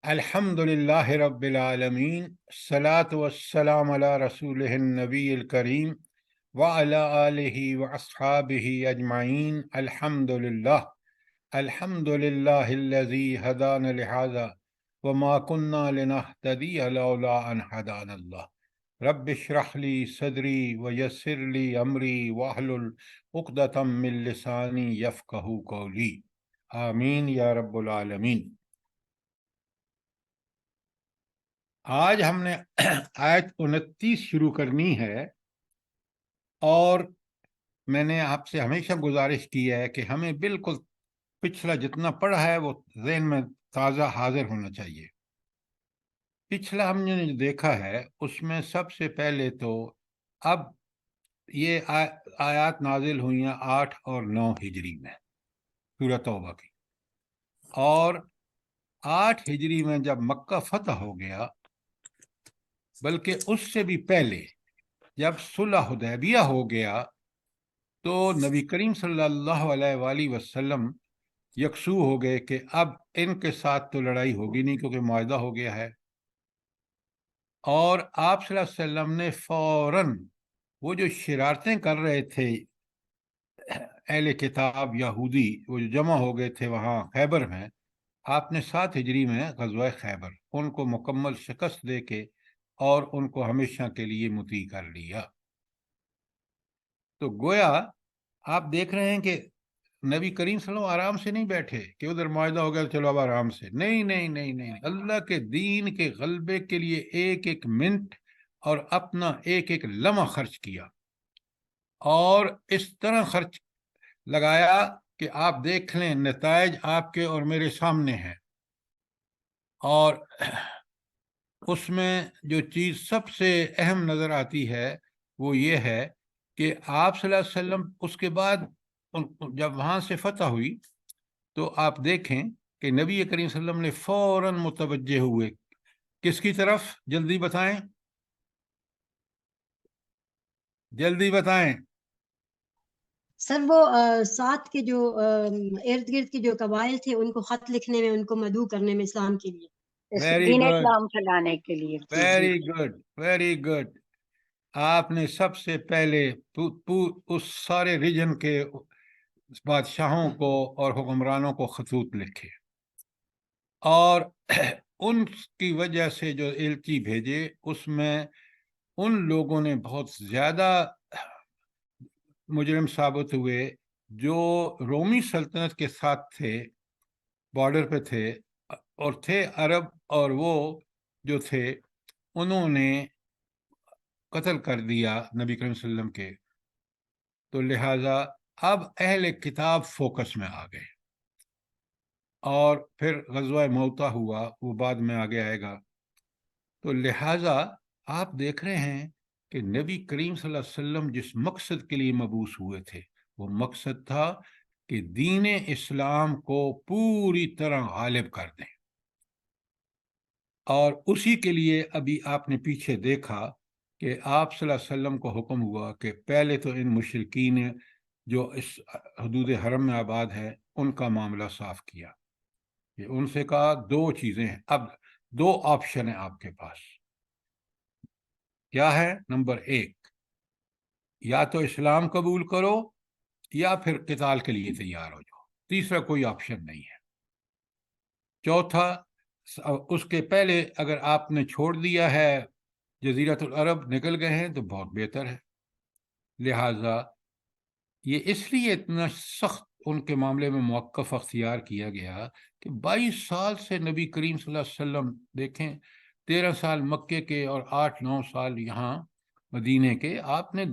الحمد للہ رب العالمین، الصلاۃ والسلام علی رسولہ النبی الکریم وعلی آلہ واصحابہ اجمعین۔ الحمد للہ الذی ہدانا لہذا وما کنا لنہتدی لولا ان ہدانا اللہ۔ رب اشرح لی صدری ویسر لی امری واحلل عقدۃ من لسانی یفقہوا قولی، آمین یا رب العالمین۔ آج ہم نے آیت 29 شروع کرنی ہے، اور میں نے آپ سے ہمیشہ گزارش کی ہے کہ ہمیں بالکل پچھلا جتنا پڑھا ہے وہ ذہن میں تازہ حاضر ہونا چاہیے۔ پچھلا ہم نے جو دیکھا ہے اس میں سب سے پہلے تو اب یہ آیات نازل ہوئی ہیں 8 اور 9 ہجری میں سورۃ توبہ کی، اور 8 ہجری میں جب مکہ فتح ہو گیا، بلکہ اس سے بھی پہلے جب صلح حدیبیہ ہو گیا تو نبی کریم صلی اللہ علیہ وآلہ وسلم یکسو ہو گئے کہ اب ان کے ساتھ تو لڑائی ہوگی نہیں کیونکہ معاہدہ ہو گیا ہے، اور آپ صلی اللہ علیہ وسلم نے فوراً وہ جو شرارتیں کر رہے تھے اہل کتاب یہودی، وہ جو جمع ہو گئے تھے وہاں خیبر میں، آپ نے 7 ہجری میں غزوہ خیبر ان کو مکمل شکست دے کے اور ان کو ہمیشہ کے لیے مطیع کر لیا۔ تو گویا آپ دیکھ رہے ہیں کہ نبی کریم صلی اللہ علیہ وسلم آرام سے نہیں بیٹھے کہ ادھر معاہدہ ہو گیا چلو اب آرام سے، نہیں نہیں نہیں نہیں، اللہ کے دین کے غلبے کے لیے ایک ایک منٹ اور اپنا ایک ایک لمحہ خرچ کیا، اور اس طرح خرچ لگایا کہ آپ دیکھ لیں نتائج آپ کے اور میرے سامنے ہیں۔ اور اس میں جو چیز سب سے اہم نظر آتی ہے وہ یہ ہے کہ آپ صلی اللہ علیہ وسلم اس کے بعد جب وہاں سے فتح ہوئی تو آپ دیکھیں کہ نبی کریم صلی اللہ علیہ وسلم نے فوراً متوجہ ہوئے کس کی طرف؟ جلدی بتائیں، جلدی بتائیں۔ سر وہ ساتھ کے جو ارد گرد کے جو قبائل تھے ان کو خط لکھنے میں، ان کو مدعو کرنے میں اسلام کے لیے، ویری دین گڈ، اسلام پھیلانے کے لیے۔ Very good, very good. آپ نے سب سے پہلے اس سارے ریجن کے بادشاہوں کو اور حکمرانوں کو خطوط لکھے، اور ان کی وجہ سے جو ایلچی بھیجے اس میں ان لوگوں نے بہت زیادہ مجرم ثابت ہوئے جو رومی سلطنت کے ساتھ تھے، بارڈر پہ تھے اور تھے عرب، اور وہ جو تھے انہوں نے قتل کر دیا نبی کریم صلی اللہ علیہ وسلم کے۔ تو لہٰذا اب اہل کتاب فوکس میں آ گئے، اور پھر غزوہ موتا ہوا، وہ بعد میں آگے آئے گا۔ تو لہٰذا آپ دیکھ رہے ہیں کہ نبی کریم صلی اللہ علیہ وسلم جس مقصد کے لیے مبعوث ہوئے تھے وہ مقصد تھا کہ دین اسلام کو پوری طرح غالب کر دیں، اور اسی کے لیے ابھی آپ نے پیچھے دیکھا کہ آپ صلی اللہ علیہ وسلم کو حکم ہوا کہ پہلے تو ان مشرکین جو اس حدود حرم میں آباد ہے ان کا معاملہ صاف کیا۔ ان سے کہا 2 چیزیں ہیں، اب 2 آپشن ہیں آپ کے پاس، کیا ہے؟ نمبر 1، یا تو اسلام قبول کرو یا پھر قتال کے لیے تیار ہو جاؤ، تیسرا کوئی آپشن نہیں ہے۔ چوتھا، اس کے پہلے اگر آپ نے چھوڑ دیا ہے جزیرۃ العرب، نکل گئے ہیں، تو بہت بہتر ہے۔ لہٰذا یہ اس لیے اتنا سخت ان کے معاملے میں موقف اختیار کیا گیا کہ 22 سال سے نبی کریم صلی اللہ علیہ وسلم دیکھیں، 13 سال مکے کے اور 8-9 سال یہاں مدینے کے، آپ نے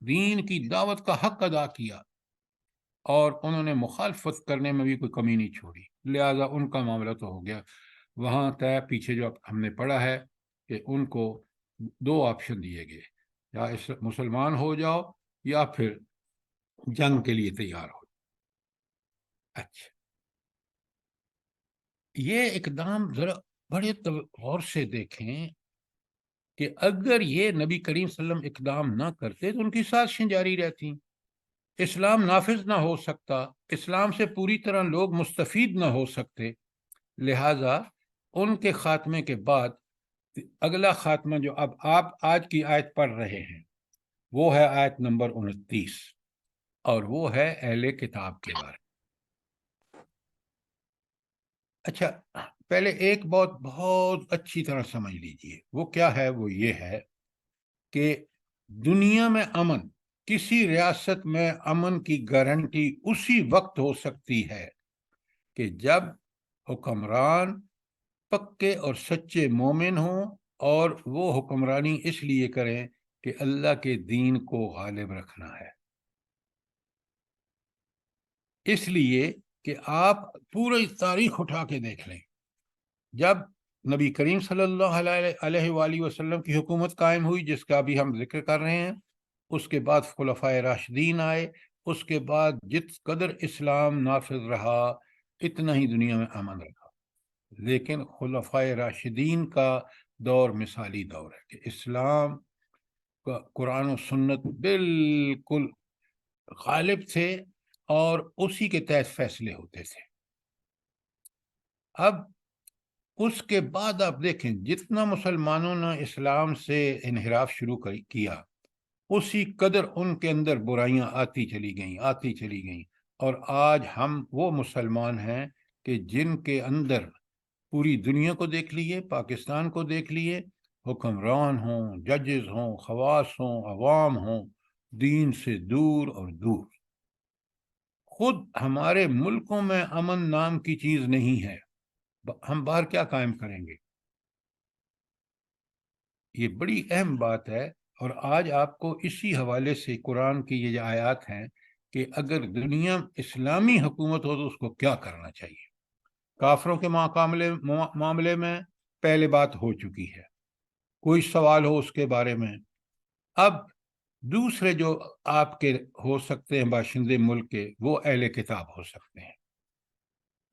دین کی دعوت کا حق ادا کیا، اور انہوں نے مخالفت کرنے میں بھی کوئی کمی نہیں چھوڑی۔ لہٰذا ان کا معاملہ تو ہو گیا وہاں طے۔ پیچھے جو ہم نے پڑھا ہے کہ ان کو 2 آپشن دیے گئے، یا مسلمان ہو جاؤ یا پھر جنگ کے لیے تیار ہو۔ اچھا، یہ اقدام ذرا بڑے غور سے دیکھیں کہ اگر یہ نبی کریم صلی اللہ علیہ وسلم اقدام نہ کرتے تو ان کی سازشیں جاری رہتی، اسلام نافذ نہ ہو سکتا، اسلام سے پوری طرح لوگ مستفید نہ ہو سکتے۔ لہٰذا ان کے خاتمے کے بعد اگلا خاتمہ جو اب آپ آج کی آیت پڑھ رہے ہیں وہ ہے آیت نمبر 29، اور وہ ہے اہل کتاب کے بارے میں۔ اچھا، پہلے ایک بات بہت اچھی طرح سمجھ لیجئے، وہ کیا ہے؟ وہ یہ ہے کہ دنیا میں امن، کسی ریاست میں امن کی گارنٹی اسی وقت ہو سکتی ہے کہ جب حکمران پکے اور سچے مومن ہوں، اور وہ حکمرانی اس لیے کریں کہ اللہ کے دین کو غالب رکھنا ہے۔ اس لیے کہ آپ پوری تاریخ اٹھا کے دیکھ لیں، جب نبی کریم صلی اللہ علیہ وآلہ وسلم کی حکومت قائم ہوئی، جس کا ابھی ہم ذکر کر رہے ہیں، اس کے بعد خلفائے راشدین آئے، اس کے بعد جس قدر اسلام نافذ رہا اتنا ہی دنیا میں امن رہا۔ لیکن خلفائے راشدین کا دور مثالی دور ہے کہ اسلام کا قرآن و سنت بالکل غالب تھے اور اسی کے تحت فیصلے ہوتے تھے۔ اب اس کے بعد آپ دیکھیں جتنا مسلمانوں نے اسلام سے انحراف شروع کیا، اسی قدر ان کے اندر برائیاں آتی چلی گئیں، اور آج ہم وہ مسلمان ہیں کہ جن کے اندر پوری دنیا کو دیکھ لیے، پاکستان کو دیکھ لیے، حکمران ہوں، ججز ہوں، خواص ہوں، عوام ہوں، دین سے دور اور دور۔ خود ہمارے ملکوں میں امن نام کی چیز نہیں ہے، ہم باہر کیا قائم کریں گے؟ یہ بڑی اہم بات ہے۔ اور آج آپ کو اسی حوالے سے قرآن کی یہ آیات ہیں کہ اگر دنیا اسلامی حکومت ہو تو اس کو کیا کرنا چاہیے۔ کافروں کے معاملے میں پہلے بات ہو چکی ہے، کوئی سوال ہو اس کے بارے میں۔ اب دوسرے جو آپ کے ہو سکتے ہیں باشندے ملک کے، وہ اہل کتاب ہو سکتے ہیں۔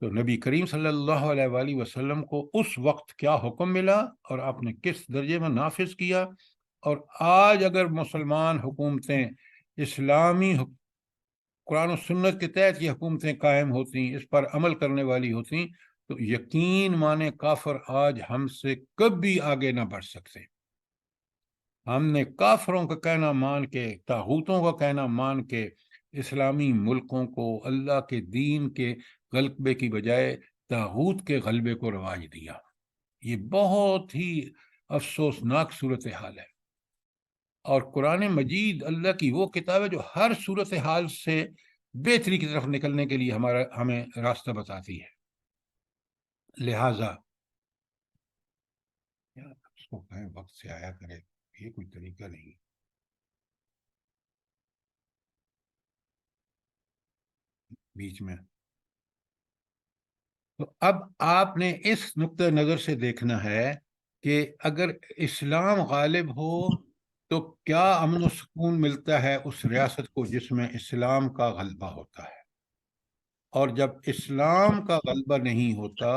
تو نبی کریم صلی اللہ علیہ وآلہ وسلم کو اس وقت کیا حکم ملا اور آپ نے کس درجے میں نافذ کیا، اور آج اگر مسلمان حکومتیں اسلامی قرآن و سنت کے تحت یہ حکومتیں قائم ہوتی، اس پر عمل کرنے والی ہوتی، تو یقین مانے کافر آج ہم سے کبھی آگے نہ بڑھ سکتے۔ ہم نے کافروں کا کہنا مان کے، طاغوتوں کا کہنا مان کے اسلامی ملکوں کو اللہ کے دین کے غلبے کی بجائے طاغوت کے غلبے کو رواج دیا۔ یہ بہت ہی افسوسناک صورتحال ہے، اور قرآن مجید اللہ کی وہ کتاب ہے جو ہر صورتحال سے بہتری کی طرف نکلنے کے لیے ہمیں راستہ بتاتی ہے۔ لہذا اس کو کہیں وقت سے آیا کرے، یہ کوئی طریقہ نہیں۔ بیچ میں تو اب آپ نے اس نقطہ نظر سے دیکھنا ہے کہ اگر اسلام غالب ہو تو کیا امن و سکون ملتا ہے اس ریاست کو جس میں اسلام کا غلبہ ہوتا ہے، اور جب اسلام کا غلبہ نہیں ہوتا،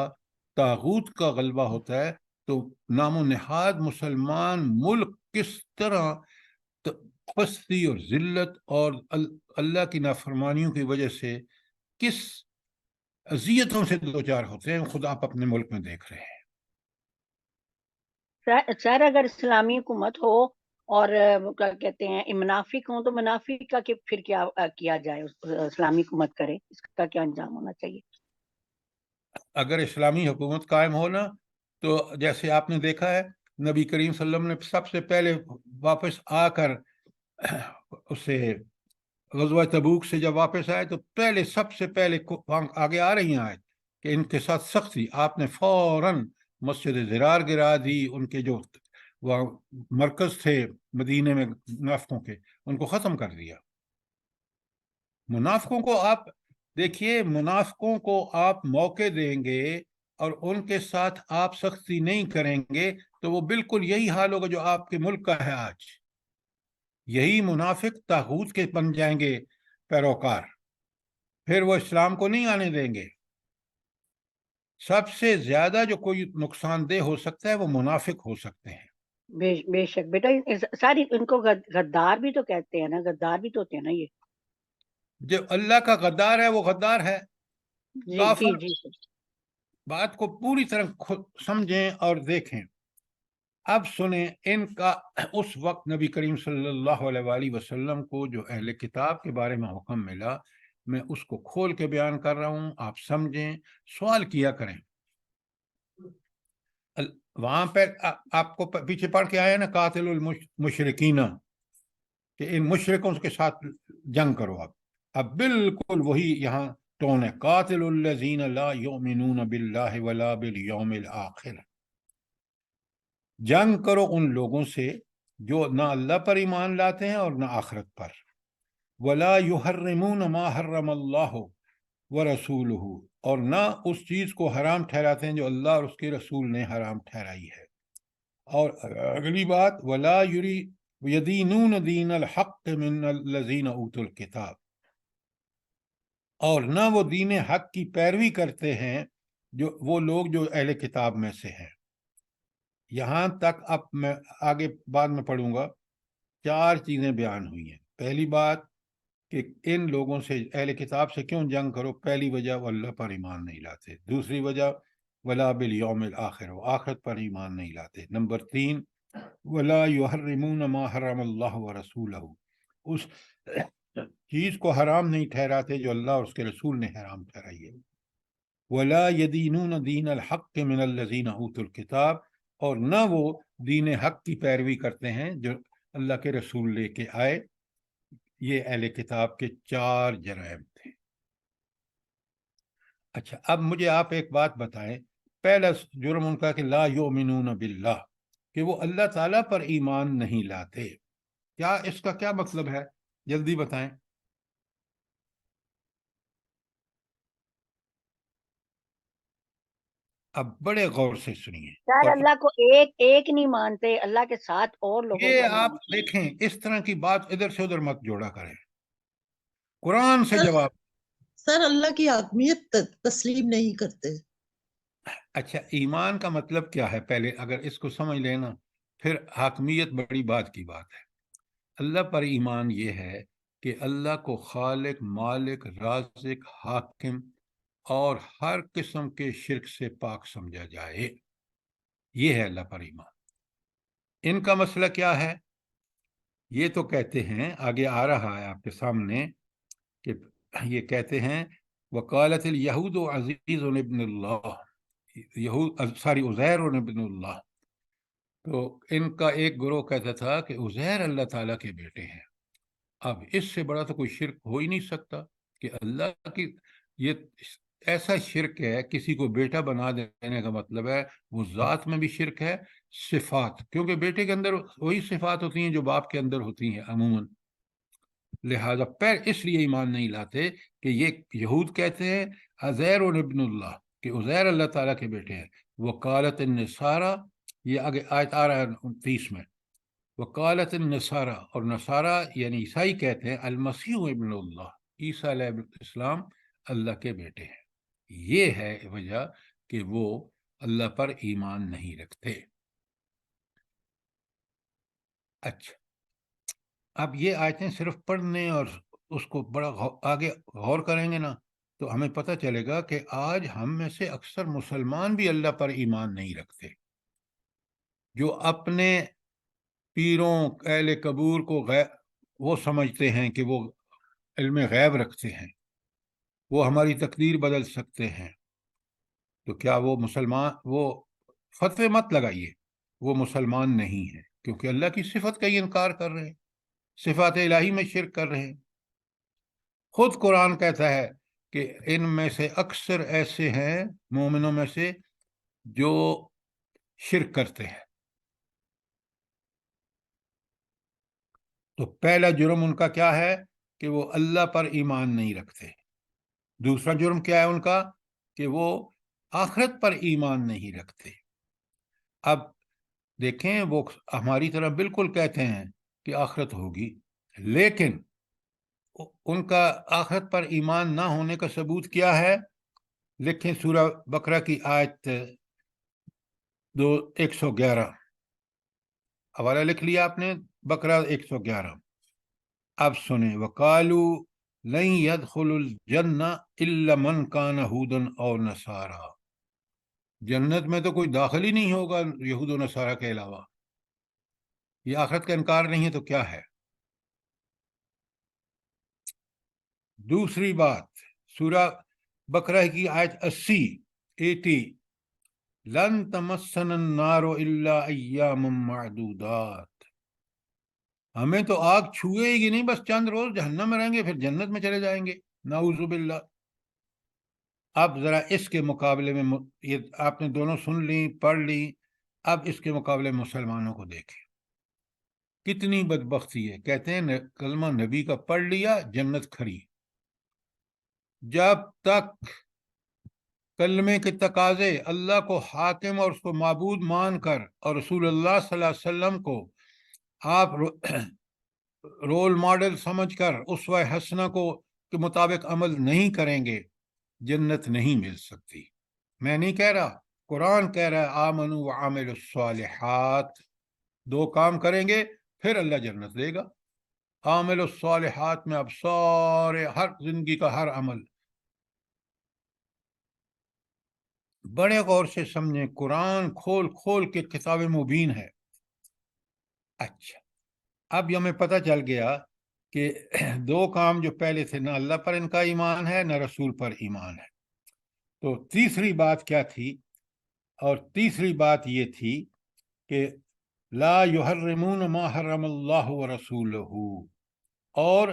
طاغوت کا غلبہ ہوتا ہے، تو نام و نہاد مسلمان ملک کس طرح پستی اور ذلت اور اللہ کی نافرمانیوں کی وجہ سے کس اذیتوں سے دوچار ہوتے ہیں، خود آپ اپنے ملک میں دیکھ رہے ہیں۔ سر اگر اسلامی حکومت ہو اور کیا کہتے ہیں منافق ہوں، تو منافق کا پھر کیا کیا جائے؟ اسلامی حکومت کرے، اس کا کیا انجام ہونا چاہیے؟ اگر اسلامی حکومت قائم ہونا تو جیسے آپ نے دیکھا ہے، نبی کریم صلی اللہ علیہ وسلم نے سب سے پہلے واپس آ کر اسے غزوہ تبوک سے جب واپس آئے تو سب سے پہلے آگے آ رہی ہیں کہ ان کے ساتھ سختی، آپ نے فوراً مسجد زرار گرا دی، ان کے جو وہاں مرکز تھے مدینے میں منافقوں کے، ان کو ختم کر دیا۔ منافقوں کو آپ دیکھیے، منافقوں کو آپ موقع دیں گے اور ان کے ساتھ آپ سختی نہیں کریں گے تو وہ بالکل یہی حال ہوگا جو آپ کے ملک کا ہے آج۔ یہی منافق طاغوت کے بن جائیں گے پیروکار، پھر وہ اسلام کو نہیں آنے دیں گے۔ سب سے زیادہ جو کوئی نقصان دہ ہو سکتا ہے وہ منافق ہو سکتے ہیں۔ بے شک بیٹا، ساری ان کو غدار بھی تو کہتے ہیں نا، غدار بھی تو ہوتے ہیں نا یہ۔ جو اللہ کا غدار ہے وہ غدار ہے، جی کافر جی جی بات کو پوری طرح سمجھیں اور دیکھیں. اب سنیں ان کا اس وقت نبی کریم صلی اللہ علیہ وآلہ وسلم کو جو اہل کتاب کے بارے میں حکم ملا، میں اس کو کھول کے بیان کر رہا ہوں، آپ سمجھیں، سوال کیا کریں. وہاں پہ آپ کو پیچھے پڑھ کے آیا نا قاتل المشرکین، کہ ان مشرکوں کے ساتھ جنگ کرو. اب بالکل وہی یہاں ٹون ہے، قاتل الذین لا یؤمنون باللہ ولا بالیوم الآخر. جنگ کرو ان لوگوں سے جو نہ اللہ پر ایمان لاتے ہیں اور نہ آخرت پر. ولا یحرمون ما حرم اللہ ورسولہ، اور نہ اس چیز کو حرام ٹھہراتے ہیں جو اللہ اور اس کے رسول نے حرام ٹھہرائی ہے. اور اگلی بات، ولا یدینون دین الحق من الذین اوتوا الکتاب، اور نہ وہ دین حق کی پیروی کرتے ہیں جو وہ لوگ جو اہل کتاب میں سے ہیں. یہاں تک اب میں آگے بعد میں پڑھوں گا. 4 چیزیں بیان ہوئی ہیں. پہلی بات کہ ان لوگوں سے، اہل کتاب سے کیوں جنگ کرو؟ پہلی وجہ وہ اللہ پر ایمان نہیں لاتے. دوسری وجہ ولا بالیوم الآخر، وہ آخرت پر ایمان نہیں لاتے. نمبر 3 ولا یحرمون ما حرم اللہ ورسولہ، اس چیز کو حرام نہیں ٹھہراتے جو اللہ اور اس کے رسول نے حرام ٹھہرائی ہے. ولا یدینون دین الحق من الذین اوتوا الکتاب، اور نہ وہ دین حق کی پیروی کرتے ہیں جو اللہ کے رسول لے کے آئے. یہ اہل کتاب کے 4 جرائم تھے. اچھا، اب مجھے آپ ایک بات بتائیں. پہلا جرم ان کا کہ لا یؤمنون باللہ، کہ وہ اللہ تعالیٰ پر ایمان نہیں لاتے. کیا اس کا کیا مطلب ہے؟ جلدی بتائیں. اب بڑے غور سے سنیے. سر اور اللہ کو ایک نہیں مانتے، اللہ کے ساتھ اور لوگوں یہ کو آپ دیکھیں، اس طرح کی بات ادھر سے ادھر مت جوڑا کریں. قرآن سے جواب. سر اللہ کی حاکمیت تسلیم نہیں کرتے. اچھا، ایمان کا مطلب کیا ہے؟ پہلے اگر اس کو سمجھ لینا، پھر حاکمیت بڑی بات کی بات ہے. اللہ پر ایمان یہ ہے کہ اللہ کو خالق، مالک، رازق، حاکم اور ہر قسم کے شرک سے پاک سمجھا جائے. یہ ہے اللہ پر ایمان. ان کا مسئلہ کیا ہے؟ یہ تو کہتے ہیں، آگے آ رہا ہے آپ کے سامنے، کہ یہ کہتے ہیں وقالت الیہود عزیز ابن اللہ، عزیر ابن اللہ. تو ان کا ایک گروہ کہتا تھا کہ عزیر اللہ تعالیٰ کے بیٹے ہیں. اب اس سے بڑا تو کوئی شرک ہو ہی نہیں سکتا کہ اللہ کی، یہ ایسا شرک ہے، کسی کو بیٹا بنا دینے کا مطلب ہے وہ ذات میں بھی شرک ہے. صفات، کیونکہ بیٹے کے اندر وہی صفات ہوتی ہیں جو باپ کے اندر ہوتی ہیں عموماً. لہذا اس لیے ایمان نہیں لاتے کہ یہ یہود کہتے ہیں عزیر ابن اللہ، کہ عزیر اللہ تعالیٰ کے بیٹے ہیں. وقالت النصارى، یہ آگے آیت آ رہا ہے 29 میں. وقالت النصارى، اور نصارہ یعنی عیسائی کہتے ہیں المسیح ابن اللہ، عیسیٰ علیہ السلام اللہ کے بیٹے ہیں. یہ ہے وجہ کہ وہ اللہ پر ایمان نہیں رکھتے. اچھا، اب یہ آیتیں صرف پڑھنے اور اس کو بڑا آگے غور کریں گے نا، تو ہمیں پتہ چلے گا کہ آج ہم میں سے اکثر مسلمان بھی اللہ پر ایمان نہیں رکھتے، جو اپنے پیروں، اہل قبور کو وہ سمجھتے ہیں کہ وہ علم غیب رکھتے ہیں، وہ ہماری تقدیر بدل سکتے ہیں. تو کیا وہ مسلمان؟ وہ فتوے مت لگائیے، وہ مسلمان نہیں ہیں، کیونکہ اللہ کی صفت کا ہی انکار کر رہے ہیں، صفات الہی میں شرک کر رہے ہیں. خود قرآن کہتا ہے کہ ان میں سے اکثر ایسے ہیں مومنوں میں سے جو شرک کرتے ہیں. تو پہلا جرم ان کا کیا ہے؟ کہ وہ اللہ پر ایمان نہیں رکھتے. دوسرا جرم کیا ہے ان کا؟ کہ وہ آخرت پر ایمان نہیں رکھتے. اب دیکھیں، وہ ہماری طرح بالکل کہتے ہیں کہ آخرت ہوگی، لیکن ان کا آخرت پر ایمان نہ ہونے کا ثبوت کیا ہے؟ لکھیں سورہ بقرہ کی آیت 111، حوالہ لکھ لیا آپ نے، بقرہ 111. اب سنیں، وَقَالُوا لَن يَدْخُلُ الْجَنَّةَ إِلَّا مَنْ كَانَ هُودًا أَوْ نَصَارَىٰ. جنت میں تو کوئی داخل ہی نہیں ہوگا یہود و نصارہ کے علاوہ. یہ آخرت کا انکار نہیں ہے تو کیا ہے؟ دوسری بات، سورہ بقرہ کی آیت 80 لن تمسن النار الا ایام معدودات، ہمیں تو آگ چھوئے گی نہیں، بس چند روز جہنم میں رہیں گے، پھر جنت میں چلے جائیں گے، نعوذ باللہ. اب ذرا اس کے مقابلے میں یہ آپ نے دونوں سن لی، پڑھ لی، اب اس کے مقابلے مسلمانوں کو دیکھیں کتنی بدبختی ہے. کہتے ہیں کلمہ نبی کا پڑھ لیا جنت کھری. جب تک کلمے کے تقاضے اللہ کو حاکم اور اس کو معبود مان کر اور رسول اللہ صلی اللہ علیہ وسلم کو آپ رول ماڈل سمجھ کر اسوہ حسنہ کے مطابق عمل نہیں کریں گے، جنت نہیں مل سکتی. میں نہیں کہہ رہا، قرآن کہہ رہا ہے آمنوا وعملوا الصالحات، 2 کام کریں گے پھر اللہ جنت دے گا. عامل الصالحات میں اب سارے ہر زندگی کا ہر عمل بڑے غور سے سمجھیں. قرآن کھول کھول کے کتاب مبین ہے. اچھا، اب یہ ہمیں پتہ چل گیا کہ 2 کام جو پہلے تھے، نہ اللہ پر ان کا ایمان ہے نہ رسول پر ایمان ہے. تو تیسری بات کیا تھی؟ اور تیسری بات یہ تھی کہ لا یحرمون ما حرم اللہ ورسولہ، اور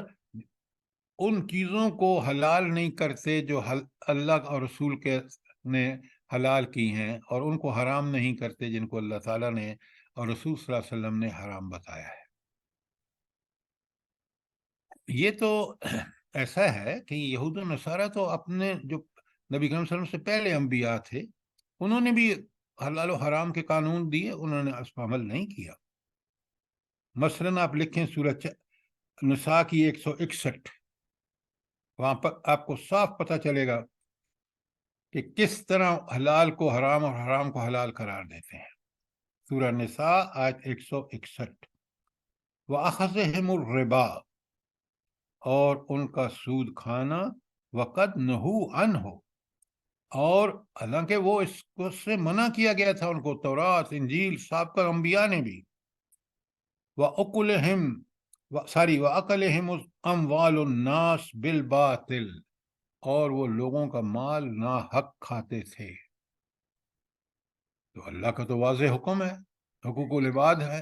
ان چیزوں کو حلال نہیں کرتے جو اللہ اور رسول کے نے حلال کی ہیں، اور ان کو حرام نہیں کرتے جن کو اللہ تعالیٰ نے اور رسول صلی اللہ علیہ وسلم نے حرام بتایا ہے. یہ تو ایسا ہے کہ یہود و نصارہ تو اپنے جو نبی کریم صلی اللہ علیہ وسلم سے پہلے انبیاء تھے، انہوں نے بھی حلال و حرام کے قانون دیے، انہوں نے اس پر عمل نہیں کیا. مثلاً آپ لکھیں سورہ نساء کی 161، وہاں پر آپ کو صاف پتہ چلے گا کہ کس طرح حلال کو حرام اور حرام کو حلال قرار دیتے ہیں. سورہ نساء آیت 161، وَأَخَذِهِمُ الرِّبَا، اور ان کا سود کھانا، وَقَدْ نَهُوا عَنْهُ، اور حالانکہ وہ اس کو سے منع کیا گیا تھا ان کو، تورات انجیل سابقہ انبیاء نے بھی. وَأَكَلِهِمُ أَمْوَالُ النَّاسِ بِالْبَاطِلِ، اور وہ لوگوں کا مال ناحق کھاتے تھے. تو اللہ کا تو واضح حکم ہے، حقوق العباد ہے.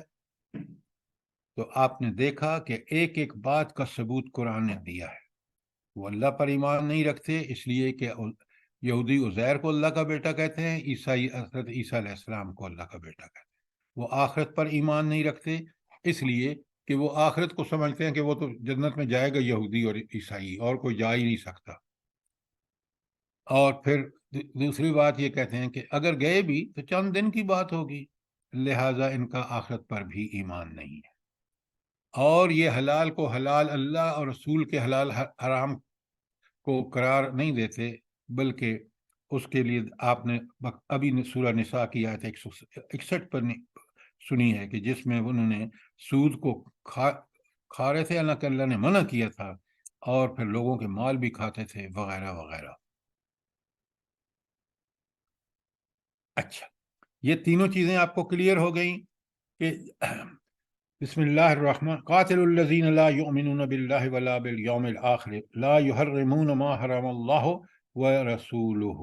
تو آپ نے دیکھا کہ ایک ایک بات کا ثبوت قرآن نے دیا ہے. وہ اللہ پر ایمان نہیں رکھتے اس لیے کہ یہودی عزیر کو اللہ کا بیٹا کہتے ہیں، عیسائی حضرت عیسیٰ علیہ السلام کو اللہ کا بیٹا کہتے ہیں. وہ آخرت پر ایمان نہیں رکھتے اس لیے کہ وہ آخرت کو سمجھتے ہیں کہ وہ تو جنت میں جائے گا یہودی اور عیسائی، اور کوئی جا ہی نہیں سکتا. اور پھر دوسری بات یہ کہتے ہیں کہ اگر گئے بھی تو چند دن کی بات ہوگی، لہٰذا ان کا آخرت پر بھی ایمان نہیں ہے. اور یہ حلال کو حلال، اللہ اور رسول کے حلال حرام کو قرار نہیں دیتے، بلکہ اس کے لیے آپ نے ابھی سورہ نساء کی آیت 161 پر سنی ہے کہ جس میں انہوں نے سود کو کھا رہے تھے، اللہ کہ اللہ نے منع کیا تھا، اور پھر لوگوں کے مال بھی کھاتے تھے وغیرہ وغیرہ. اچھا، یہ تینوں چیزیں آپ کو کلیئر ہو گئیں کہ بسم اللہ الرحمن، قاتل الذین لا یؤمنون باللہ ولا بالیوم الآخر لا یحرمون ما حرم اللہ ورسولہ.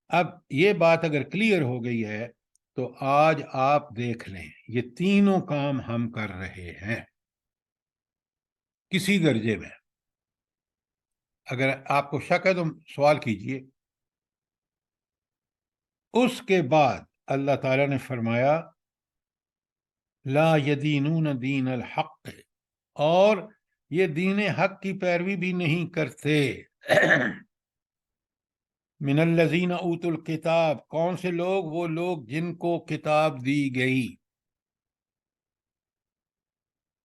اب یہ بات اگر کلیئر ہو گئی ہے تو آج آپ دیکھ لیں یہ تینوں کام ہم کر رہے ہیں کسی درجے میں. اگر آپ کو شک ہے تو سوال کیجئے. اس کے بعد اللہ تعالیٰ نے فرمایا لا یدینون دین الحق، اور یہ دین حق کی پیروی بھی نہیں کرتے. من الذین اوتوا الکتاب، کون سے لوگ؟ وہ لوگ جن کو کتاب دی گئی.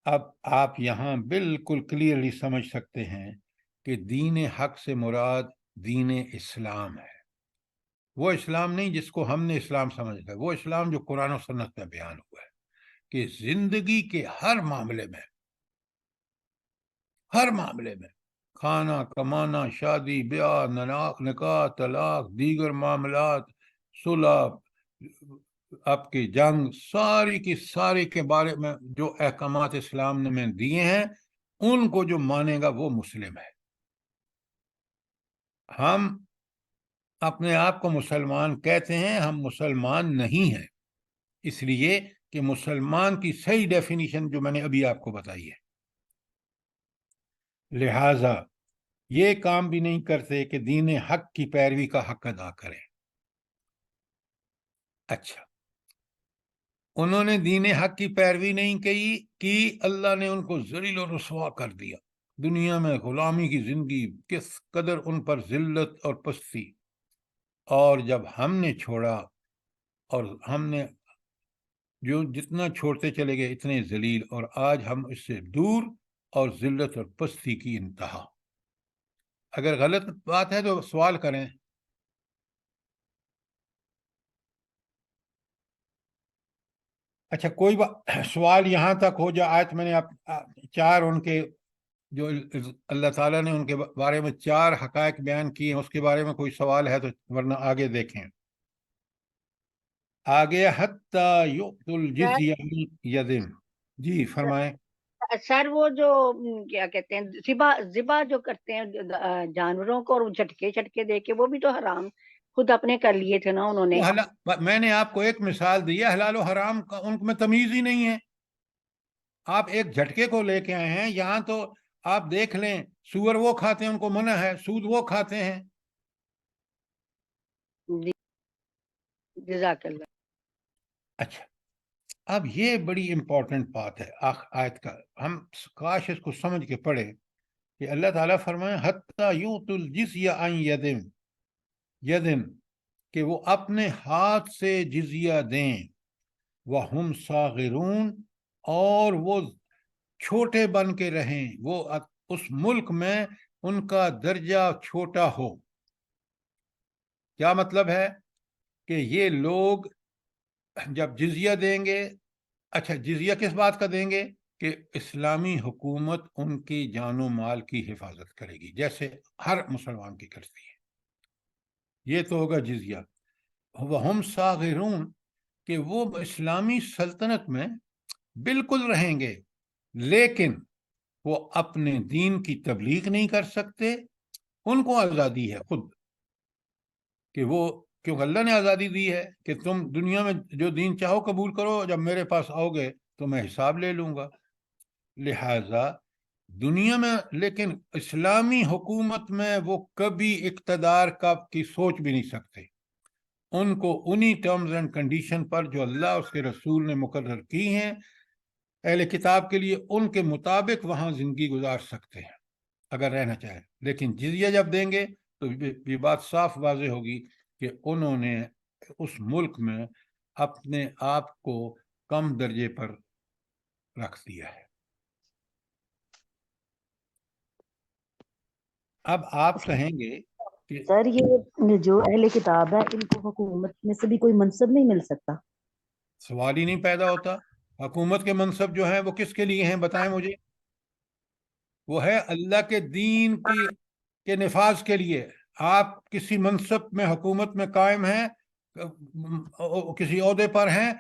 اب آپ یہاں بالکل کلیئرلی سمجھ سکتے ہیں کہ دین حق سے مراد دین اسلام ہے. وہ اسلام نہیں جس کو ہم نے اسلام سمجھا، وہ اسلام جو قرآن و سنت میں بیان ہوا ہے کہ زندگی کے ہر معاملے میں کھانا، کمانا، شادی، بیاہ، نکاح، طلاق، دیگر معاملات، صلح، آپ کی جنگ، ساری کی ساری کے بارے میں جو احکامات اسلام نے میں دیے ہیں، ان کو جو مانے گا وہ مسلم ہے۔ ہم اپنے آپ کو مسلمان کہتے ہیں، ہم مسلمان نہیں ہیں، اس لیے کہ مسلمان کی صحیح ڈیفینیشن جو میں نے ابھی آپ کو بتائی ہے۔ لہذا یہ کام بھی نہیں کرتے کہ دین حق کی پیروی کا حق ادا کریں۔ اچھا، انہوں نے دین حق کی پیروی نہیں کی، اللہ نے ان کو ذلیل و رسوا کر دیا۔ دنیا میں غلامی کی زندگی، کس قدر ان پر ذلت اور پستی، اور جب ہم نے چھوڑا، اور ہم نے جو جتنا چھوڑتے چلے گئے اتنے ذلیل، اور آج ہم اس سے دور، اور ذلت اور پستی کی انتہا۔ اگر غلط بات ہے تو سوال کریں۔ اچھا، کوئی سوال یہاں تک ہو جائے؟ آج میں نے چار ان کے جو اللہ تعالیٰ نے ان کے بارے میں 4 حقائق بیان کیے ہیں، اس کے بارے میں کوئی سوال ہے تو، ورنہ آگے دیکھیں۔ آگے حتی یؤت الجزیہ عن ید۔ جی فرمائیں۔ سر وہ جو کیا کہتے ہیں ذبح جو کرتے ہیں جانوروں کو، اور جھٹکے دے کے، وہ بھی تو حرام خود اپنے کر لیے تھے نا انہوں نے۔ میں نے آپ کو ایک مثال دی ہے، حلال و حرام کا ان میں تمیز ہی نہیں ہے۔ آپ ایک جھٹکے کو لے کے آئے ہیں، یہاں تو آپ دیکھ لیں، سور وہ کھاتے ہیں، ان کو منع ہے، سود وہ کھاتے ہیں۔ جزاک اللہ۔ اچھا، اب یہ بڑی امپورٹنٹ بات ہے آیت کا، ہم کاش اس کو سمجھ کے پڑھے کہ اللہ تعالیٰ فرمائے حتی یؤت الجزیہ عن یدن، کہ وہ اپنے ہاتھ سے جزیہ دیں، وَهُمْ صَاغِرُونَ، اور وہ چھوٹے بن کے رہیں، وہ اس ملک میں ان کا درجہ چھوٹا ہو۔ کیا مطلب ہے؟ کہ یہ لوگ جب جزیہ دیں گے، اچھا جزیہ کس بات کا دیں گے؟ کہ اسلامی حکومت ان کی جان و مال کی حفاظت کرے گی، جیسے ہر مسلمان کی کرتی ہے۔ یہ تو ہوگا جزیہ۔ وَهُمْ صَاغِرُونَ، کہ وہ اسلامی سلطنت میں بالکل رہیں گے، لیکن وہ اپنے دین کی تبلیغ نہیں کر سکتے۔ ان کو آزادی ہے خود، کہ وہ، کیونکہ اللہ نے آزادی دی ہے کہ تم دنیا میں جو دین چاہو قبول کرو، جب میرے پاس آؤ گے تو میں حساب لے لوں گا۔ لہٰذا دنیا میں، لیکن اسلامی حکومت میں وہ کبھی اقتدار کی سوچ بھی نہیں سکتے۔ ان کو انہی ٹرمز اینڈ کنڈیشن پر جو اللہ اس کے رسول نے مقرر کی ہیں اہل کتاب کے لیے، ان کے مطابق وہاں زندگی گزار سکتے ہیں اگر رہنا چاہے۔ لیکن جزیہ جب دیں گے تو یہ بات صاف واضح ہوگی کہ انہوں نے اس ملک میں اپنے آپ کو کم درجے پر رکھ دیا ہے۔ اب آپ کہیں گے کہ سر یہ جو اہل کتاب ہے، ان کو حکومت میں سے بھی کوئی منصب نہیں مل سکتا؟ سوال ہی نہیں پیدا ہوتا۔ حکومت کے منصب جو ہیں وہ کس کے لیے ہیں بتائیں مجھے؟ وہ ہے اللہ کے دین کے نفاذ کے لیے۔ آپ کسی منصب میں، حکومت میں قائم ہیں، کسی عہدے پر ہیں،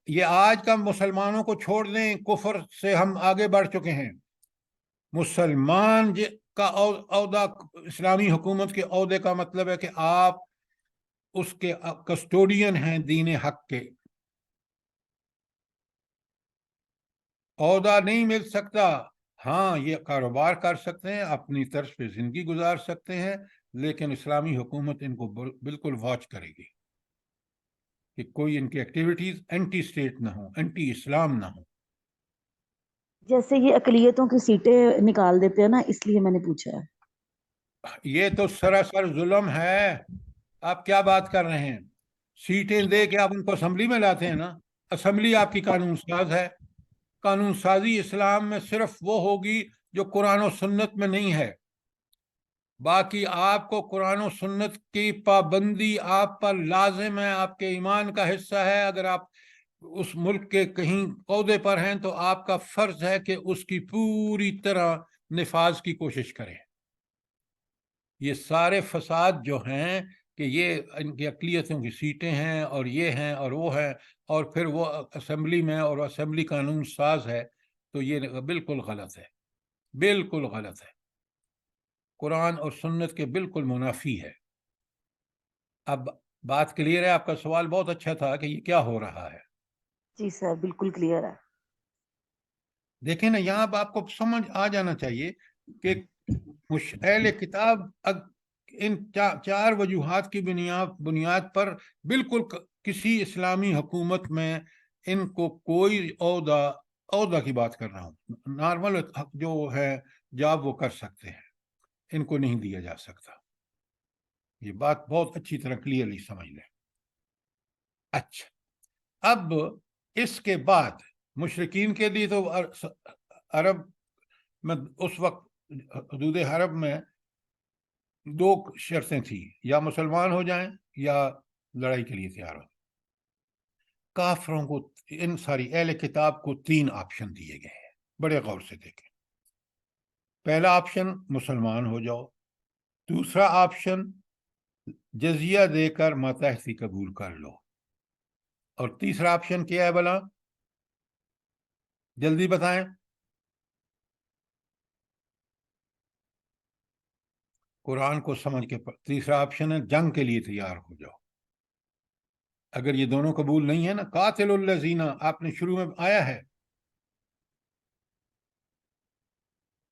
یہ آج کا مسلمانوں کو چھوڑ دیں، کفر سے ہم آگے بڑھ چکے ہیں۔ مسلمان کا عہدہ، اسلامی حکومت کے عہدے کا مطلب ہے کہ آپ اس کے کسٹوڈین ہیں دین حق کے۔ عہدہ نہیں مل سکتا، ہاں یہ کاروبار کر سکتے ہیں، اپنی طرز پہ زندگی گزار سکتے ہیں، لیکن اسلامی حکومت ان کو بالکل واچ کرے گی کہ کوئی ان کی ایکٹیویٹیز اینٹی اسٹیٹ نہ ہو، اینٹی اسلام نہ ہو۔ جیسے یہ اقلیتوں کی سیٹیں نکال دیتے ہیں نا، اس لیے میں نے پوچھا ہے۔ یہ تو سراسر ظلم ہے۔ آپ کیا بات کر رہے ہیں؟ سیٹیں دے کے آپ ان کو اسمبلی میں لاتے ہیں نا، اسمبلی آپ کی قانون ساز ہے۔ قانون سازی اسلام میں صرف وہ ہوگی جو قرآن و سنت میں نہیں ہے۔ باقی آپ کو قرآن و سنت کی پابندی آپ پر لازم ہے، آپ کے ایمان کا حصہ ہے۔ اگر آپ اس ملک کے کہیں عہدے پر ہیں تو آپ کا فرض ہے کہ اس کی پوری طرح نفاذ کی کوشش کریں۔ یہ سارے فساد جو ہیں کہ یہ ان کی اقلیتوں کی سیٹیں ہیں اور یہ ہیں اور وہ ہیں، اور پھر وہ اسمبلی میں اور اسمبلی قانون ساز ہے، تو یہ بالکل غلط ہے، بالکل غلط ہے، قرآن اور سنت کے بالکل منافی ہے۔ اب بات کلیئر ہے؟ آپ کا سوال بہت اچھا تھا کہ یہ کیا ہو رہا ہے۔ جی سر بالکل کلیئر ہے۔ دیکھیں نا، یہاں اب آپ کو سمجھ آ جانا چاہیے کہ اہل کتاب ان چار وجوہات کی بنیاد پر بالکل کسی اسلامی حکومت میں ان کو کوئی عہدہ کی بات کر رہا ہوں، نارمل جو ہے جاب وہ کر سکتے ہیں، ان کو نہیں دیا جا سکتا۔ یہ بات بہت اچھی طرح کلیئرلی سمجھ لیں۔ اچھا، اب اس کے بعد مشرکین کے لیے تو عرب میں اس وقت حدود حرب میں دو شرطیں تھیں، یا مسلمان ہو جائیں یا لڑائی کے لیے تیار ہو۔ کافروں کو، ان ساری اہل کتاب کو 3 آپشن دیے گئے ہیں، بڑے غور سے دیکھیں۔ پہلا آپشن مسلمان ہو جاؤ، دوسرا آپشن جزیہ دے کر ماتحتی قبول کر لو، اور تیسرا آپشن کیا ہے بھلا؟ جلدی بتائیں۔ قرآن کو سمجھ کے تیسرا آپشن ہے جنگ کے لیے تیار ہو جاؤ۔ اگر یہ دونوں قبول نہیں ہے نا، قاتل الذین آپ نے شروع میں آیا ہے،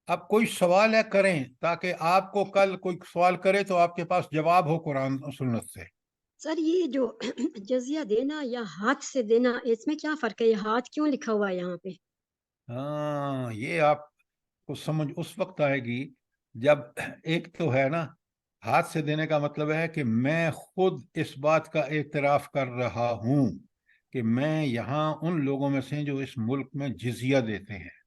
اب کوئی سوال ہے کریں تاکہ آپ کو کل کوئی سوال کرے تو آپ کے پاس جواب ہو قرآن اور سنت سے۔ سر یہ جو جزیہ دینا یا ہاتھ سے دینا، اس میں کیا فرق ہے؟ یہ ہاتھ کیوں لکھا ہوا ہے یہاں پہ؟ ہاں، یہ آپ کو سمجھ اس وقت آئے گی جب ایک تو ہے نا، ہاتھ سے دینے کا مطلب ہے کہ میں خود اس بات کا اعتراف کر رہا ہوں کہ میں یہاں ان لوگوں میں سے جو اس ملک میں جزیہ دیتے ہیں۔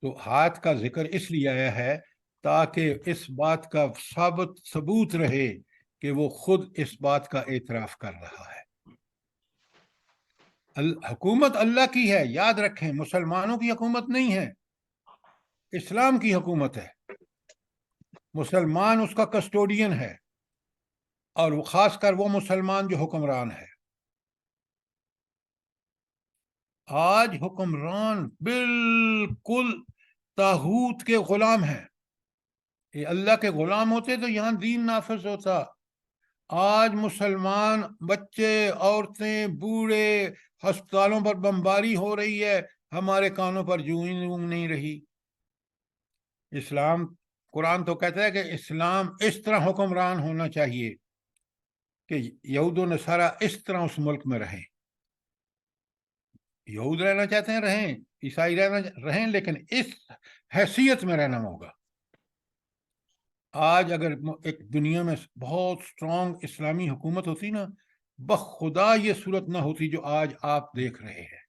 تو ہاتھ کا ذکر اس لیے آیا ہے تاکہ اس بات کا ثبوت رہے کہ وہ خود اس بات کا اعتراف کر رہا ہے۔ حکومت اللہ کی ہے، یاد رکھیں، مسلمانوں کی حکومت نہیں ہے، اسلام کی حکومت ہے۔ مسلمان اس کا کسٹوڈین ہے، اور خاص کر وہ مسلمان جو حکمران ہے۔ آج حکمران بالکل طاغوت کے غلام ہیں۔ یہ اللہ کے غلام ہوتے تو یہاں دین نافذ ہوتا۔ آج مسلمان بچے، عورتیں، بوڑھے، ہسپتالوں پر بمباری ہو رہی ہے، ہمارے کانوں پر جوں ہی نہیں رہی۔ اسلام، قرآن تو کہتا ہے کہ اسلام اس طرح حکمران ہونا چاہیے کہ یہود و نصارہ اس طرح اس ملک میں رہیں۔ یہود رہنا چاہتے ہیں رہیں، عیسائی رہیں، لیکن اس حیثیت میں رہنا ہوگا۔ آج اگر ایک دنیا میں بہت سٹرونگ اسلامی حکومت ہوتی نا، بخدا یہ صورت نہ ہوتی جو آج آپ دیکھ رہے ہیں۔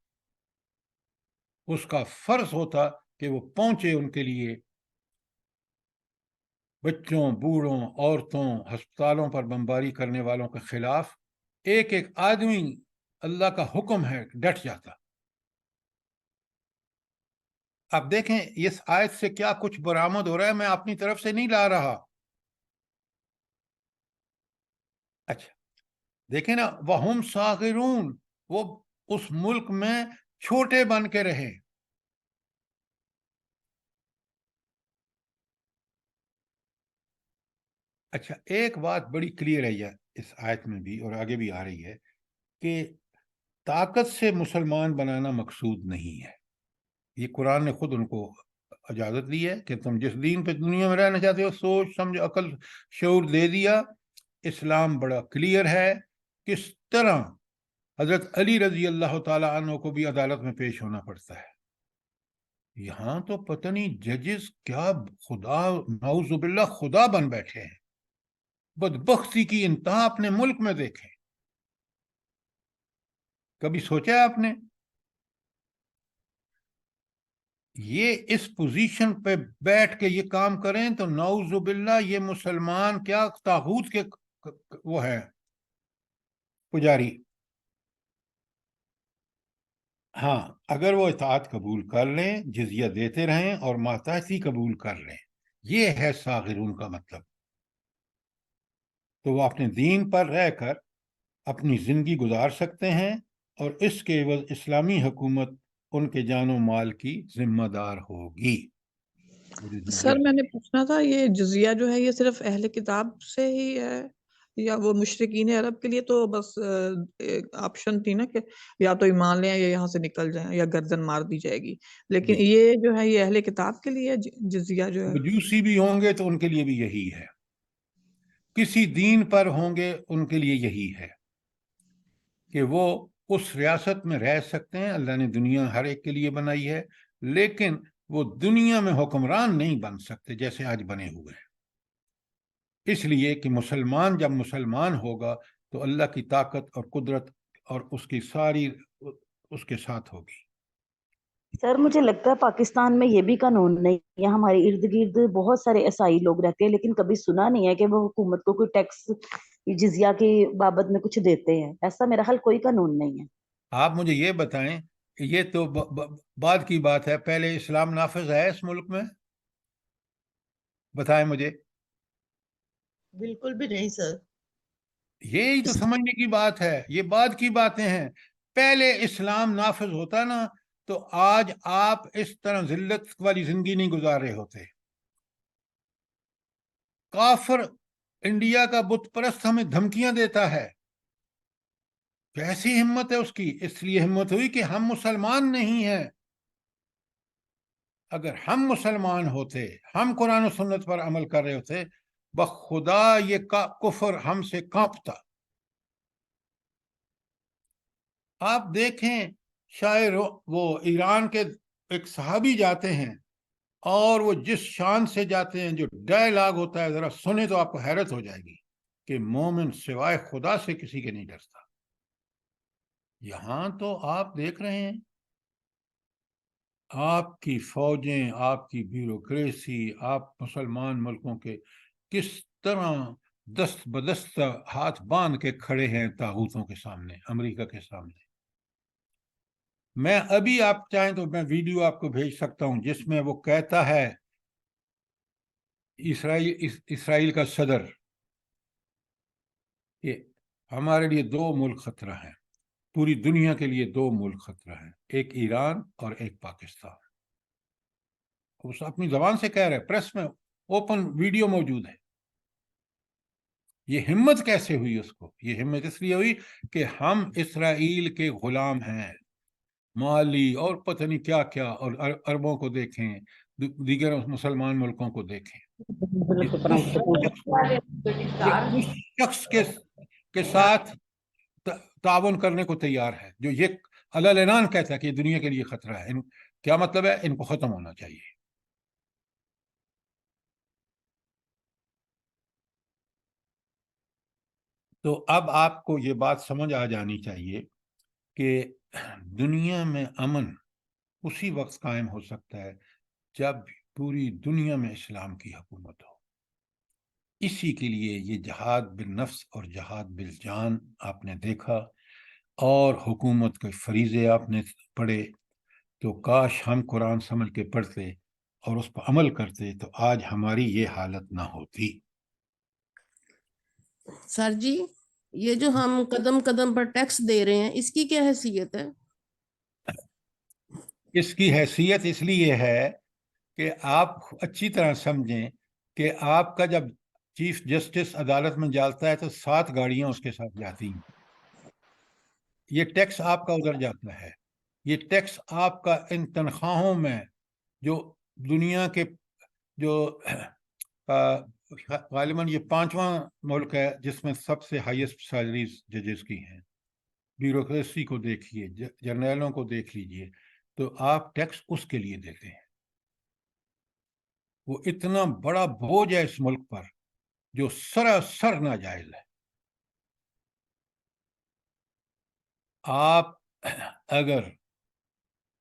اس کا فرض ہوتا کہ وہ پہنچے ان کے لیے، بچوں، بوڑھوں، عورتوں، ہسپتالوں پر بمباری کرنے والوں کے خلاف ایک ایک آدمی، اللہ کا حکم ہے، ڈٹ جاتا۔ اب دیکھیں اس آیت سے کیا کچھ برآمد ہو رہا ہے، میں اپنی طرف سے نہیں لا رہا۔ اچھا دیکھیں نا، وَهُمْ صَاغِرُونَ، وہ اس ملک میں چھوٹے بن کے رہے۔ اچھا، ایک بات بڑی کلیئر ہے اس آیت میں بھی اور آگے بھی آ رہی ہے کہ طاقت سے مسلمان بنانا مقصود نہیں ہے۔ یہ قرآن نے خود ان کو اجازت دی ہے کہ تم جس دین پہ دنیا میں رہنا چاہتے ہو، سوچ سمجھ عقل شعور دے دیا۔ اسلام بڑا کلیئر ہے، کس طرح حضرت علی رضی اللہ تعالیٰ عنہ کو بھی عدالت میں پیش ہونا پڑتا ہے۔ یہاں تو پتہ نہیں ججز کیا خدا، نعوذ باللہ، خدا بن بیٹھے ہیں۔ بدبختی کی انتہا اپنے ملک میں دیکھیں۔ کبھی سوچا ہے آپ نے؟ یہ اس پوزیشن پہ بیٹھ کے یہ کام کریں تو نعوذ باللہ یہ مسلمان کیا طاغوت کے وہ ہے پجاری۔ ہاں، اگر وہ اطاعت قبول کر لیں، جزیہ دیتے رہیں اور ماتحتی قبول کر لیں، یہ ہے صاغرون کا مطلب۔ تو وہ اپنے دین پر رہ کر اپنی زندگی گزار سکتے ہیں، اور اس کے عوض اسلامی حکومت ان کے جان و مال کی ذمہ دار ہوگی۔ سر میں نے پوچھنا تھا، یہ جزیہ جو ہے یہ صرف اہل کتاب سے ہی ہے یا وہ مشرکین عرب کے لیے تو بس آپشن تھی نا کہ یا تو ایمان لیں یا یہاں سے نکل جائیں یا گردن مار دی جائے گی، لیکن یہ جو ہے یہ اہل کتاب کے لیے جزیہ جو ہے؟ مجوسی بھی ہوں گے تو ان کے لیے بھی یہی ہے، کسی دین پر ہوں گے ان کے لیے یہی ہے کہ وہ اس ریاست میں رہ سکتے ہیں۔ اللہ نے دنیا ہر ایک کے لیے بنائی ہے، لیکن وہ دنیا میں حکمران نہیں بن سکتے جیسے آج بنے ہوئے ہیں، اس لیے کہ مسلمان جب مسلمان ہوگا تو اللہ کی طاقت اور قدرت اور اس کی ساری اس کے ساتھ ہوگی۔ سر مجھے لگتا ہے پاکستان میں یہ بھی قانون نہیں ہے، ہمارے ارد گرد بہت سارے عیسائی لوگ رہتے ہیں لیکن کبھی سنا نہیں ہے کہ وہ حکومت کو کوئی ٹیکس جزیہ کی بابت میں کچھ دیتے ہیں، ایسا میرا خیال کوئی قانون نہیں ہے۔ آپ مجھے یہ بتائیں کہ یہ تو بعد کی بات ہے، پہلے اسلام نافذ ہے اس ملک میں؟ بتائیں مجھے۔ بالکل بھی نہیں سر۔ یہی تو سمجھنے کی بات ہے، یہ بعد کی باتیں ہیں۔ پہلے اسلام نافذ ہوتا نا تو آج آپ اس طرح ذلت والی زندگی نہیں گزار رہے ہوتے۔ کافر انڈیا کا بت پرست ہمیں دھمکیاں دیتا ہے، کیسی ہمت ہے اس کی؟ اس لیے ہمت ہوئی کہ ہم مسلمان نہیں ہیں۔ اگر ہم مسلمان ہوتے، ہم قرآن و سنت پر عمل کر رہے ہوتے، بخدا یہ کفر ہم سے کانپتا۔ آپ دیکھیں، شاعر وہ ایران کے ایک صحابی جاتے ہیں اور وہ جس شان سے جاتے ہیں، جو ڈائلاگ ہوتا ہے ذرا سنیں تو آپ کو حیرت ہو جائے گی کہ مومن سوائے خدا سے کسی کے نہیں ڈرتا۔ یہاں تو آپ دیکھ رہے ہیں آپ کی فوجیں، آپ کی بیوروکریسی، آپ مسلمان ملکوں کے کس طرح دست بدست ہاتھ باندھ کے کھڑے ہیں طاغوتوں کے سامنے، امریکہ کے سامنے۔ میں ابھی آپ چاہیں تو میں ویڈیو آپ کو بھیج سکتا ہوں جس میں وہ کہتا ہے، اسرائیل کا صدر، کہ ہمارے لیے دو ملک خطرہ ہیں، پوری دنیا کے لیے دو ملک خطرہ ہیں، ایک ایران اور ایک پاکستان۔ اس اپنی زبان سے کہہ رہے، پریس میں اوپن ویڈیو موجود ہے۔ یہ ہمت کیسے ہوئی اس کو؟ یہ ہمت اس لیے ہوئی کہ ہم اسرائیل کے غلام ہیں، مالی اور پتہ نہیں کیا کیا، اور عربوں کو دیکھیں، دیگر مسلمان ملکوں کو دیکھیں۔ یہ اس شخص کے ساتھ تعاون کرنے کو تیار ہے جو یہ اعلان کہتا ہے کہ یہ دنیا کے لیے خطرہ ہے۔ کیا مطلب ہے؟ ان کو ختم ہونا چاہیے۔ تو اب آپ کو یہ بات سمجھ آ جانی چاہیے کہ دنیا میں امن اسی وقت قائم ہو سکتا ہے جب پوری دنیا میں اسلام کی حکومت ہو۔ اسی کے لیے یہ جہاد بالنفس اور جہاد بالجان آپ نے دیکھا، اور حکومت کے فریضے آپ نے پڑھے۔ تو کاش ہم قرآن سمجھ کے پڑھتے اور اس پر عمل کرتے تو آج ہماری یہ حالت نہ ہوتی۔ سر جی، یہ جو ہم قدم قدم پر ٹیکس دے رہے ہیں اس کی کیا حیثیت ہے؟ اس کی حیثیت اس لیے ہے کہ آپ اچھی طرح سمجھیں کہ آپ کا جب چیف جسٹس عدالت میں جاتا ہے تو 7 گاڑیاں اس کے ساتھ جاتی ہیں۔ یہ ٹیکس آپ کا ادھر جاتا ہے، یہ ٹیکس آپ کا ان تنخواہوں میں، جو دنیا کے جو غالباً یہ 5واں ملک ہے جس میں سب سے ہائیسٹ سیلریز ججز کی ہیں۔ بیوروکریسی کو دیکھیے، جرنیلوں کو دیکھ لیجئے، تو آپ ٹیکس اس کے لیے دیتے ہیں۔ وہ اتنا بڑا بوجھ ہے اس ملک پر جو سراسر ناجائز ہے۔ آپ اگر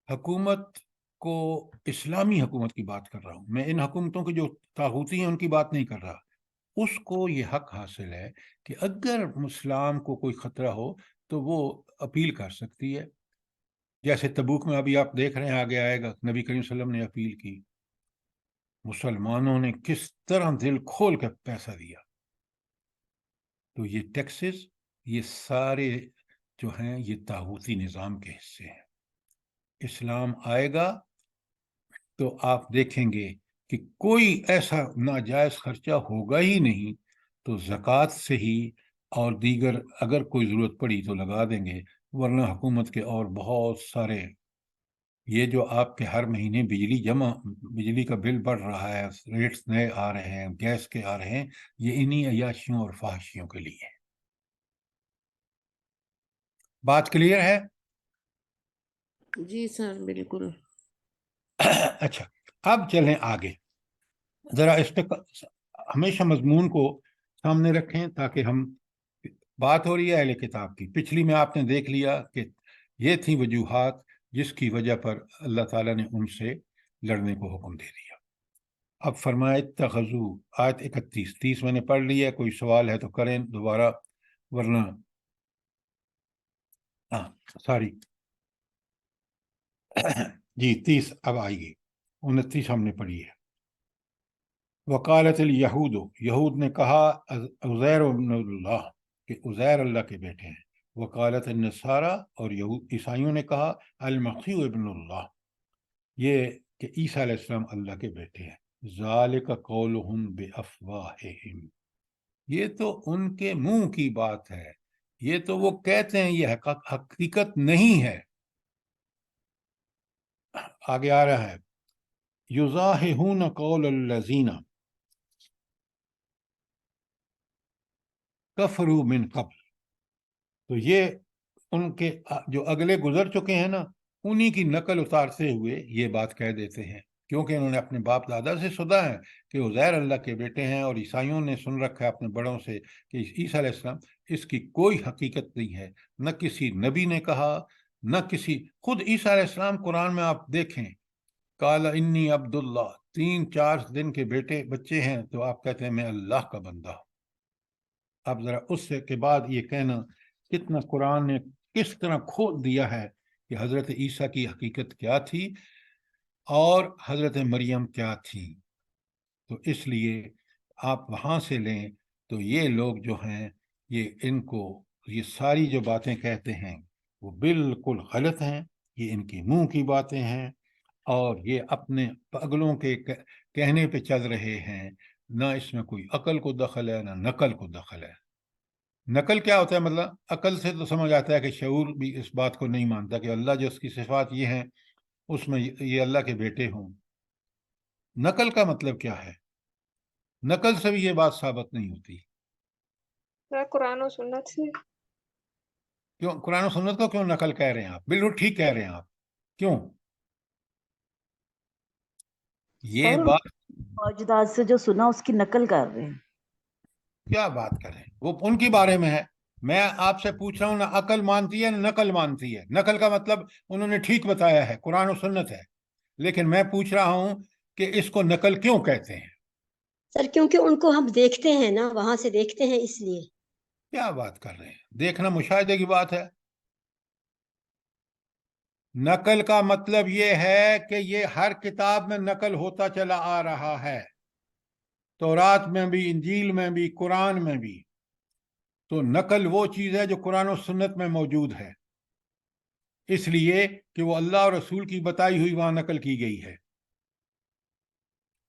حکومت کو، اسلامی حکومت کی بات کر رہا ہوں میں، ان حکومتوں کی جو طاغوتی ہیں ان کی بات نہیں کر رہا، اس کو یہ حق حاصل ہے کہ اگر اسلام کو کوئی خطرہ ہو تو وہ اپیل کر سکتی ہے، جیسے تبوک میں ابھی آپ دیکھ رہے ہیں آگے آئے گا، نبی کریم صلی اللہ علیہ وسلم نے اپیل کی، مسلمانوں نے کس طرح دل کھول کے پیسہ دیا۔ تو یہ ٹیکسز یہ سارے جو ہیں یہ طاغوتی نظام کے حصے ہیں. اسلام آئے گا تو آپ دیکھیں گے کہ کوئی ایسا ناجائز خرچہ ہوگا ہی نہیں، تو زکوٰۃ سے ہی اور دیگر اگر کوئی ضرورت پڑی تو لگا دیں گے، ورنہ حکومت کے اور بہت سارے یہ جو آپ کے ہر مہینے بجلی کا بل بڑھ رہا ہے، ریٹس نئے آ رہے ہیں، گیس کے آ رہے ہیں، یہ انہی عیاشیوں اور فحاشیوں کے لیے ہے. بات کلیئر ہے؟ جی سر بالکل. اچھا، اب چلیں آگے. ذرا اس پہ ہمیشہ مضمون کو سامنے رکھیں تاکہ ہم بات ہو رہی ہے اہل کتاب کی. پچھلی میں آپ نے دیکھ لیا کہ یہ تھی وجوہات جس کی وجہ پر اللہ تعالیٰ نے ان سے لڑنے کو حکم دے دیا. اب فرمائے اتخذو، آیت 31 میں نے پڑھ لی ہے. کوئی سوال ہے تو کریں دوبارہ، ورنہ سوری جی 30 اب آئے گی. 29 ہم نے پڑھی ہے. وقالت الیہود، یہود نے کہا عزیر ابن اللہ کہ عزیر اللہ کے بیٹے ہیں. وقالت النصارى، اور عیسائیوں نے کہا المسیح ابن اللہ، یہ کہ عیسیٰ علیہ السلام اللہ کے بیٹے ہیں. ذالک قولہم بافواہہم، یہ تو ان کے منہ کی بات ہے، یہ تو وہ کہتے ہیں، یہ حقیقت نہیں ہے. آگے آ رہا ہے یضاہحون قول الذین کفروا من قبل، تو یہ ان کے جو اگلے گزر چکے ہیں نا، انہی کی نقل اتارتے ہوئے یہ بات کہہ دیتے ہیں، کیونکہ انہوں نے اپنے باپ دادا سے سنا ہے کہ عزیر اللہ کے بیٹے ہیں، اور عیسائیوں نے سن رکھا ہے اپنے بڑوں سے کہ عیسیٰ علیہ السلام اس کی کوئی حقیقت نہیں ہے. نہ کسی نبی نے کہا، نہ کسی، خود عیسیٰ علیہ السلام قرآن میں آپ دیکھیں، قال انی عبد اللہ، 3-4 دن کے بچے ہیں تو آپ کہتے ہیں میں اللہ کا بندہ ہوں. اب ذرا اس سے کے بعد یہ کہنا کتنا قرآن نے کس طرح کھول دیا ہے کہ حضرت عیسیٰ کی حقیقت کیا تھی اور حضرت مریم کیا تھی. تو اس لیے آپ وہاں سے لیں تو یہ لوگ جو ہیں یہ ان کو یہ ساری جو باتیں کہتے ہیں وہ بالکل غلط ہیں، یہ ان کی منہ کی باتیں ہیں، اور یہ اپنے پاگلوں کے کہنے پہ چل رہے ہیں. نہ اس میں کوئی عقل کو دخل ہے، نہ نقل کو دخل ہے. نقل کیا ہوتا ہے؟ مطلب عقل سے تو سمجھ آتا ہے کہ شعور بھی اس بات کو نہیں مانتا کہ اللہ جو اس کی صفات یہ ہیں اس میں یہ اللہ کے بیٹے ہوں. نقل کا مطلب کیا ہے؟ نقل سے بھی یہ بات ثابت نہیں ہوتی. قرآن و سنت سے. کیوں قرآن و سنت کو کیوں نقل کہہ رہے ہیں آپ؟ بالکل ٹھیک کہہ رہے ہیں آپ. کیوں یہ بات اجداد سے جو سنا اس کی نقل کر رہے ہیں؟ کیا بات کریں، وہ ان کے بارے میں ہے. میں آپ سے پوچھ رہا ہوں نہ عقل مانتی ہے نہ نقل مانتی ہے. نقل کا مطلب انہوں نے ٹھیک بتایا ہے، قرآن و سنت ہے، لیکن میں پوچھ رہا ہوں کہ اس کو نقل کیوں کہتے ہیں؟ سر کیونکہ ان کو ہم دیکھتے ہیں نا، وہاں سے دیکھتے ہیں اس لیے. کیا بات کر رہے ہیں؟ دیکھنا مشاہدے کی بات ہے. نقل کا مطلب یہ ہے کہ یہ ہر کتاب میں نقل ہوتا چلا آ رہا ہے، تورات میں بھی، انجیل میں بھی، قرآن میں بھی. تو نقل وہ چیز ہے جو قرآن و سنت میں موجود ہے، اس لیے کہ وہ اللہ اور رسول کی بتائی ہوئی وہاں نقل کی گئی ہے.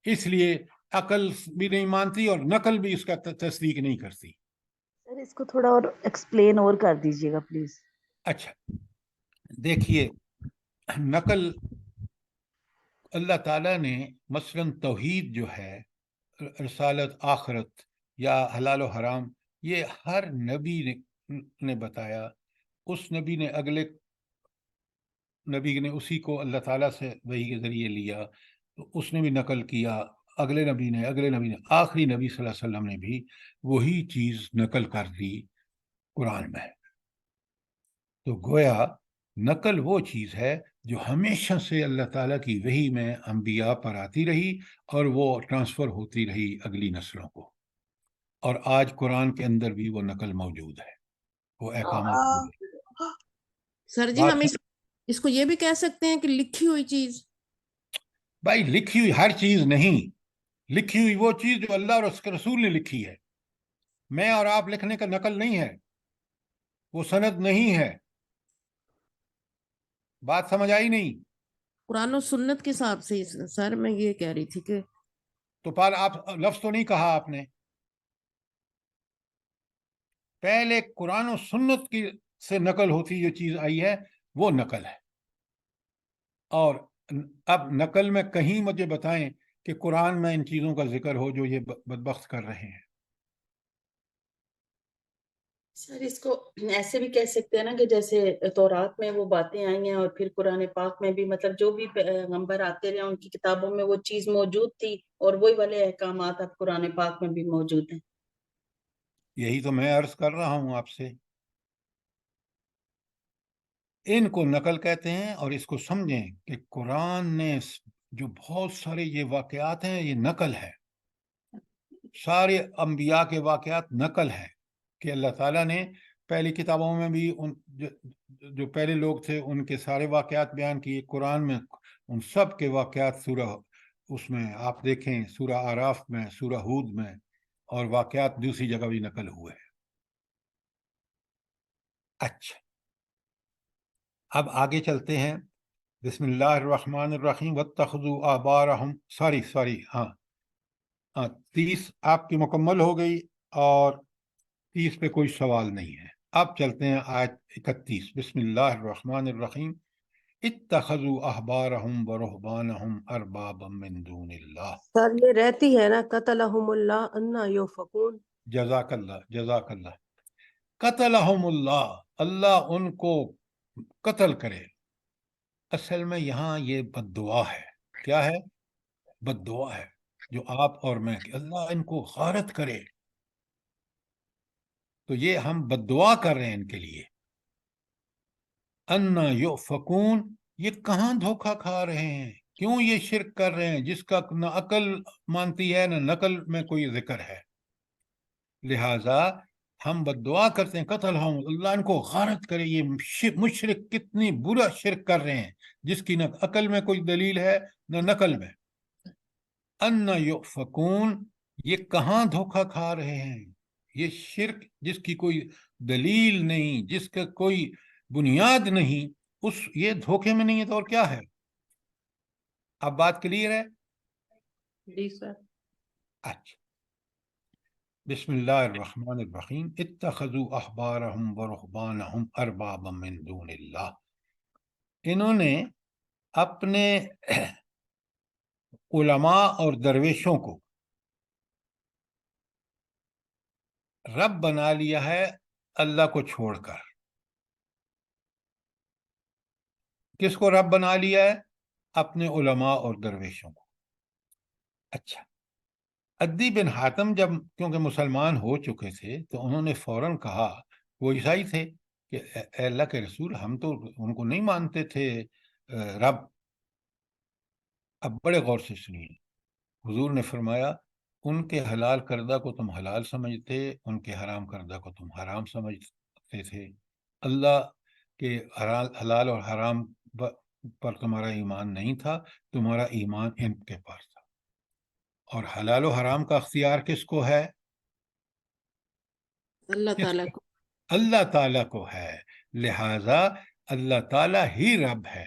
اس لیے عقل بھی نہیں مانتی اور نقل بھی اس کا تصدیق نہیں کرتی. سر اس کو تھوڑا اور ایکسپلین اور کر دیجیے گا پلیز. اچھا دیکھیے، نقل اللہ تعالیٰ نے مثلاً توحید جو ہے، رسالت، آخرت یا حلال و حرام، یہ ہر نبی نے بتایا. اس نبی نے اگلے نبی نے اسی کو اللہ تعالیٰ سے وحی کے ذریعے لیا تو اس نے بھی نقل کیا، اگلے نبی نے، آخری نبی صلی اللہ علیہ وسلم نے بھی وہی چیز نقل کر دی قرآن میں. تو گویا نقل وہ چیز ہے جو ہمیشہ سے اللہ تعالیٰ کی وحی میں انبیاء پر آتی رہی اور وہ ٹرانسفر ہوتی رہی اگلی نسلوں کو. اور آج قرآن کے اندر بھی وہ نقل موجود ہے، وہ احکامات. سر جی ہم اس کو یہ بھی کہہ سکتے ہیں کہ لکھی ہوئی چیز. بھائی لکھی ہوئی ہر چیز نہیں، لکھی ہوئی وہ چیز جو اللہ اور اس کے رسول نے لکھی ہے. میں اور آپ لکھنے کا نقل نہیں ہے، وہ سند نہیں ہے. بات سمجھ آئی نہیں؟ قرآن و سنت کے حساب سے سر میں یہ کہہ رہی تھی کہ تو پال آپ لفظ تو نہیں کہا آپ نے. پہلے قرآن و سنت کی سے نقل ہوتی جو چیز آئی ہے وہ نقل ہے. اور اب نقل میں کہیں مجھے بتائیں کہ قرآن میں ان چیزوں کا ذکر ہو جو یہ بدبخت کر رہے ہیں. سر اس کو ایسے بھی کہہ سکتے ہیں نا کہ جیسے تورات میں وہ باتیں آئی ہیں اور پھر قرآن پاک میں بھی مطلب جو بھی پیغمبر آتے رہے ان کی کتابوں میں وہ چیز موجود تھی اور وہی والے احکامات اب قرآن پاک میں بھی موجود ہیں. یہی تو میں عرض کر رہا ہوں آپ سے. ان کو نقل کہتے ہیں. اور اس کو سمجھیں کہ قرآن نے جو بہت سارے یہ واقعات ہیں یہ نقل ہے. سارے انبیاء کے واقعات نقل ہے کہ اللہ تعالیٰ نے پہلی کتابوں میں بھی جو پہلے لوگ تھے ان کے سارے واقعات بیان کیے. قرآن میں ان سب کے واقعات سورہ اس میں آپ دیکھیں سورہ آراف میں، سورہ ہود میں، اور واقعات دوسری جگہ بھی نقل ہوئے ہیں. اچھا اب آگے چلتے ہیں. بسم اللہ الرحمن الرحیم واتخذوا آبارہم سوری ہاں 30 آپ کی مکمل ہو گئی اور 30 پہ کوئی سوال نہیں ہے. اب چلتے ہیں آیت 31. بسم اللہ الرحمن الرحیم اتخذوا احبارہم ورہبانہم اربابا من دون اللہ. سر یہ رہتی ہے نا قتلہم اللہ انا یوفقون. جزاک اللہ. قتلہم اللہ، اللہ ان کو قتل کرے. اصل میں یہاں یہ بد دعا ہے. کیا ہے؟ بد دعا ہے جو آپ اور میں کہ اللہ ان کو غارت کرے. تو یہ ہم بد دعا کر رہے ہیں ان کے لیے. انا یؤفکون، یہ کہاں دھوکہ کھا رہے ہیں، کیوں یہ شرک کر رہے ہیں جس کا نہ عقل مانتی ہے نہ نقل میں کوئی ذکر ہے. لہذا ہم بد دعا کرتے ہیں قتل ہوں اللہ ان کو غارت کرے. یہ مشرک کتنی برا شرک کر رہے ہیں جس کی نہ عقل میں کوئی دلیل ہے نہ نقل میں. انا یؤفکون، یہ کہاں دھوکہ کھا رہے ہیں. یہ شرک جس کی کوئی دلیل نہیں، جس کا کوئی بنیاد نہیں، یہ دھوکے میں نہیں ہے تو اور کیا ہے. اب بات کلیئر ہے؟ جی سر. اچھا بسم اللہ الرحمن الرحیم اتخذوا احبارہم ورہبانہم اربابا من دون اللہ. انہوں نے اپنے علماء اور درویشوں کو رب بنا لیا ہے اللہ کو چھوڑ کر. کس کو رب بنا لیا ہے؟ اپنے علماء اور درویشوں کو. اچھا عدی بن حاتم جب کیونکہ مسلمان ہو چکے تھے تو انہوں نے فوراً کہا، وہ عیسائی تھے، کہ اے اللہ کے رسول ہم تو ان کو نہیں مانتے تھے رب. اب بڑے غور سے سنیے. حضور نے فرمایا ان کے حلال کردہ کو تم حلال سمجھتے، ان کے حرام کردہ کو تم حرام سمجھتے تھے. اللہ کے حلال اور حرام پر تمہارا ایمان نہیں تھا، تمہارا ایمان ان کے پاس تھا. اور حلال و حرام کا اختیار کس کو ہے؟ اللہ تعالیٰ کو. اللہ تعالیٰ کو ہے. لہذا اللہ تعالیٰ ہی رب ہے.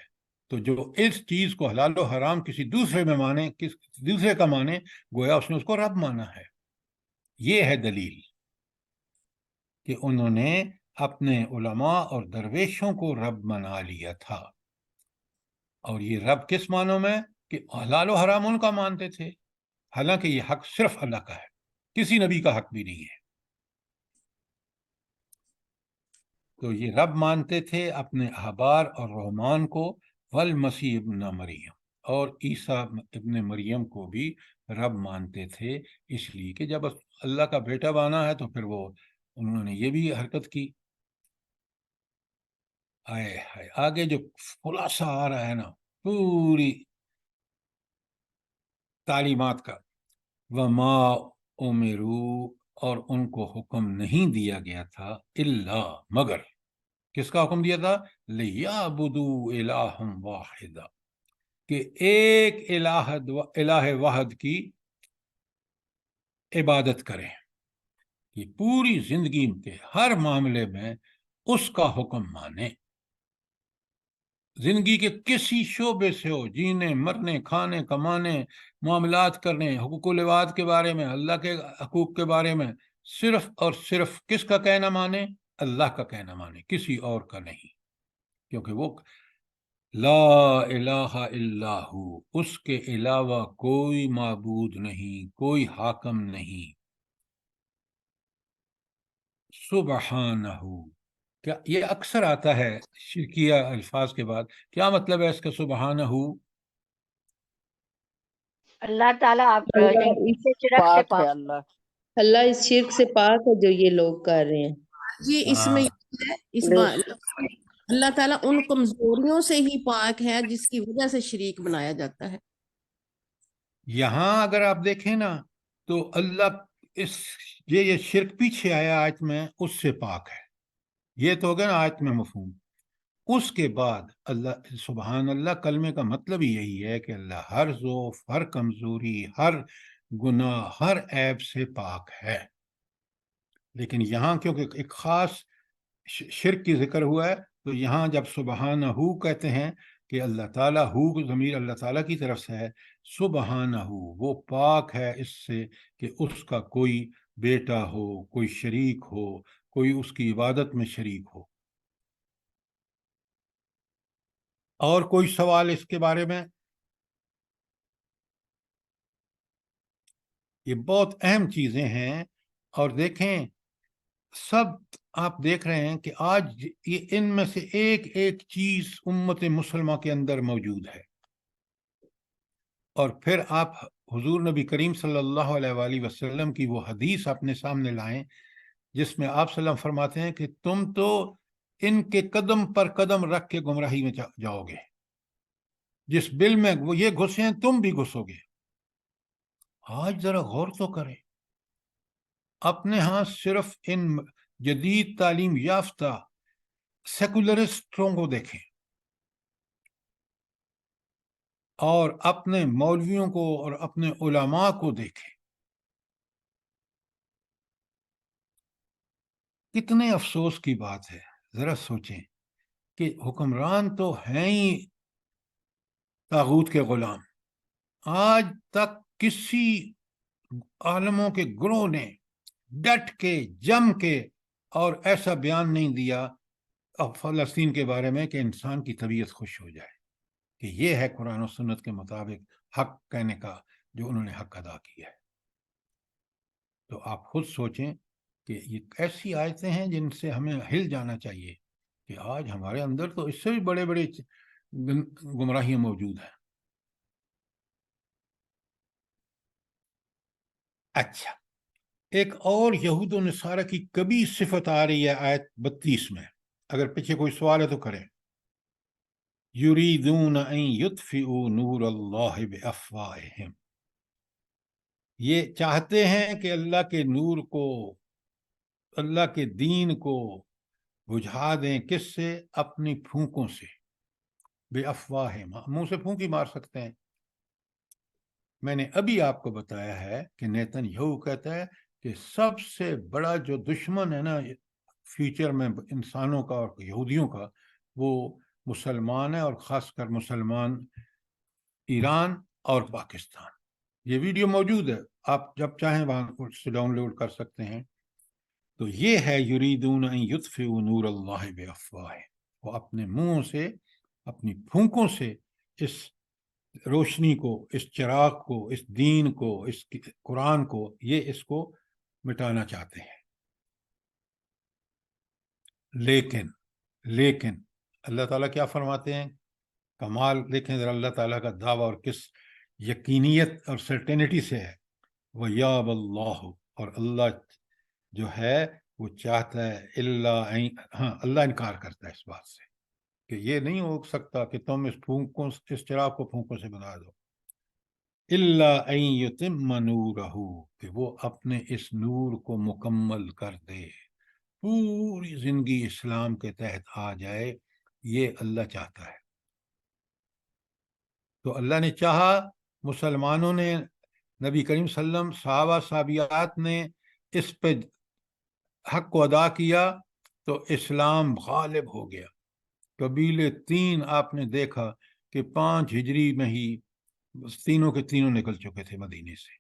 تو جو اس چیز کو حلال و حرام کسی دوسرے میں مانے، کسی دوسرے کا مانے، گویا اس نے اس کو رب مانا ہے. یہ ہے دلیل کہ انہوں نے اپنے علماء اور درویشوں کو رب بنا لیا تھا. اور یہ رب کس معنوں میں؟ کہ حلال و حرام ان کا مانتے تھے، حالانکہ یہ حق صرف اللہ کا ہے، کسی نبی کا حق بھی نہیں ہے. تو یہ رب مانتے تھے اپنے احبار اور رحمان کو، والمسیح ابن مریم، اور عیسیٰ ابن مریم کو بھی رب مانتے تھے. اس لیے کہ جب اللہ کا بیٹا بنا ہے تو پھر انہوں نے یہ بھی حرکت کی. آگے جو خلاصہ آ رہا ہے نا پوری تعلیمات کا، وما امروا، اور ان کو حکم نہیں دیا گیا تھا الا، مگر کس کا حکم دیا تھا؟ لیعبدوا الہا واحدا، کہ ایک الہ واحد کی عبادت کریں. کہ پوری زندگی کے ہر معاملے میں اس کا حکم مانے، زندگی کے کسی شعبے سے ہو، جینے مرنے کھانے کمانے معاملات کرنے، حقوق العباد کے بارے میں، اللہ کے حقوق کے بارے میں صرف اور صرف کس کا کہنا مانے؟ اللہ کا کہنا مانے، کسی اور کا نہیں، کیونکہ وہ لا الہ الا ہو، اس کے علاوہ کوئی معبود نہیں، کوئی حاکم نہیں، سبحانہ۔ کیا یہ اکثر آتا ہے شرکیہ الفاظ کے بعد، کیا مطلب ہے اس کا سبحانہ؟ اللہ تعالیٰ آپ اللہ ان اس سے شرک سے پاک ہے، پاک۔ اللہ اس شرک سے پاک ہے جو یہ لوگ کر رہے ہیں۔ یہ اس میں یہ ہے، اس بات اللہ تعالیٰ ان کمزوریوں سے ہی پاک ہے جس کی وجہ سے شریک بنایا جاتا ہے۔ یہاں اگر آپ دیکھیں نا تو اللہ اس یہ شرک پیچھے آیا آیت میں، اس سے پاک ہے، یہ تو ہو گیا نا آیت میں مفہوم۔ اس کے بعد اللہ سبحان اللہ کلمے کا مطلب ہی یہی ہے کہ اللہ ہر ضعف، ہر کمزوری، ہر گناہ، ہر عیب سے پاک ہے۔ لیکن یہاں کیونکہ ایک خاص شرک کی ذکر ہوا ہے، تو یہاں جب سبحانہ کہتے ہیں کہ اللہ تعالیٰ ضمیر اللہ تعالیٰ کی طرف سے ہے، سبحانہ وہ پاک ہے اس سے کہ اس کا کوئی بیٹا ہو، کوئی شریک ہو، کوئی اس کی عبادت میں شریک ہو۔ اور کوئی سوال اس کے بارے میں؟ یہ بہت اہم چیزیں ہیں، اور دیکھیں سب آپ دیکھ رہے ہیں کہ آج یہ ان میں سے ایک ایک چیز امت مسلمہ کے اندر موجود ہے۔ اور پھر آپ حضور نبی کریم صلی اللہ علیہ وآلہ وسلم کی وہ حدیث اپنے سامنے لائیں جس میں آپ صلی اللہ علیہ وسلم فرماتے ہیں کہ تم تو ان کے قدم پر قدم رکھ کے گمراہی میں جاؤ گے، جس بل میں وہ یہ گھسے ہیں تم بھی گھسو گے۔ آج ذرا غور تو کریں، اپنے ہاں صرف ان جدید تعلیم یافتہ سیکولرسٹوں کو دیکھیں اور اپنے مولویوں کو اور اپنے علماء کو دیکھیں، کتنے افسوس کی بات ہے۔ ذرا سوچیں کہ حکمران تو ہیں ہی طاغوت کے غلام، آج تک کسی عالموں کے گروہ نے ڈٹ کے جم کے اور ایسا بیان نہیں دیا فلسطین کے بارے میں کہ انسان کی طبیعت خوش ہو جائے کہ یہ ہے قرآن و سنت کے مطابق حق کہنے کا جو انہوں نے حق ادا کیا ہے۔ تو آپ خود سوچیں کہ یہ ایسی آیتیں ہیں جن سے ہمیں ہل جانا چاہیے کہ آج ہمارے اندر تو اس سے بھی بڑے بڑے گمراہیاں موجود ہیں۔ اچھا، ایک اور یہود و نصارہ کی کبھی صفت آ رہی ہے آیت 32 میں، اگر پیچھے کوئی سوال ہے تو کریں۔ یریدون ان یطفئوا نور اللہ بافواہہم، یہ چاہتے ہیں کہ اللہ کے نور کو، اللہ کے دین کو بجھا دیں، کس سے؟ اپنی پھونکوں سے، بافواہہم، منہ سے پھونکی مار سکتے ہیں۔ میں نے ابھی آپ کو بتایا ہے کہ نیتن یہو کہتا ہے کہ سب سے بڑا جو دشمن ہے نا فیوچر میں انسانوں کا اور یہودیوں کا، وہ مسلمان ہے، اور خاص کر مسلمان ایران اور پاکستان۔ یہ ویڈیو موجود ہے، آپ جب چاہیں وہاں سے ڈاؤن لوڈ کر سکتے ہیں۔ تو یہ ہے یریدون ان یطفئوا نور اللہ بافواہ، وہ اپنے منہوں سے، اپنی پھونکوں سے اس روشنی کو، اس چراغ کو، اس دین کو، اس قرآن کو، یہ اس کو مٹانا چاہتے ہیں۔ لیکن اللہ تعالیٰ کیا فرماتے ہیں؟ کمال دیکھیں ذرا اللہ تعالیٰ کا دعویٰ اور کس یقینیت اور سرٹینٹی سے ہے۔ وَيَابَ اللَّهُ، اور اللہ جو ہے وہ چاہتا ہے، اللہ انکار کرتا ہے اس بات سے کہ یہ نہیں ہو سکتا کہ تم اس چراغ کو پھونکوں سے بنا دو، إِلَّا أَن يُتِمَّ نُورَهُ، کہ وہ اپنے اس نور کو مکمل کر دے، پوری زندگی اسلام کے تحت آ جائے، یہ اللہ چاہتا ہے۔ تو اللہ نے چاہا، مسلمانوں نے، نبی کریم صلی اللہ علیہ وسلم، صحابہ صحابیات نے اس پہ حق کو ادا کیا تو اسلام غالب ہو گیا. قبیلے 3 آپ نے دیکھا کہ 5 ہجری میں ہی تینوں کے تینوں نکل چکے تھے مدینے سے،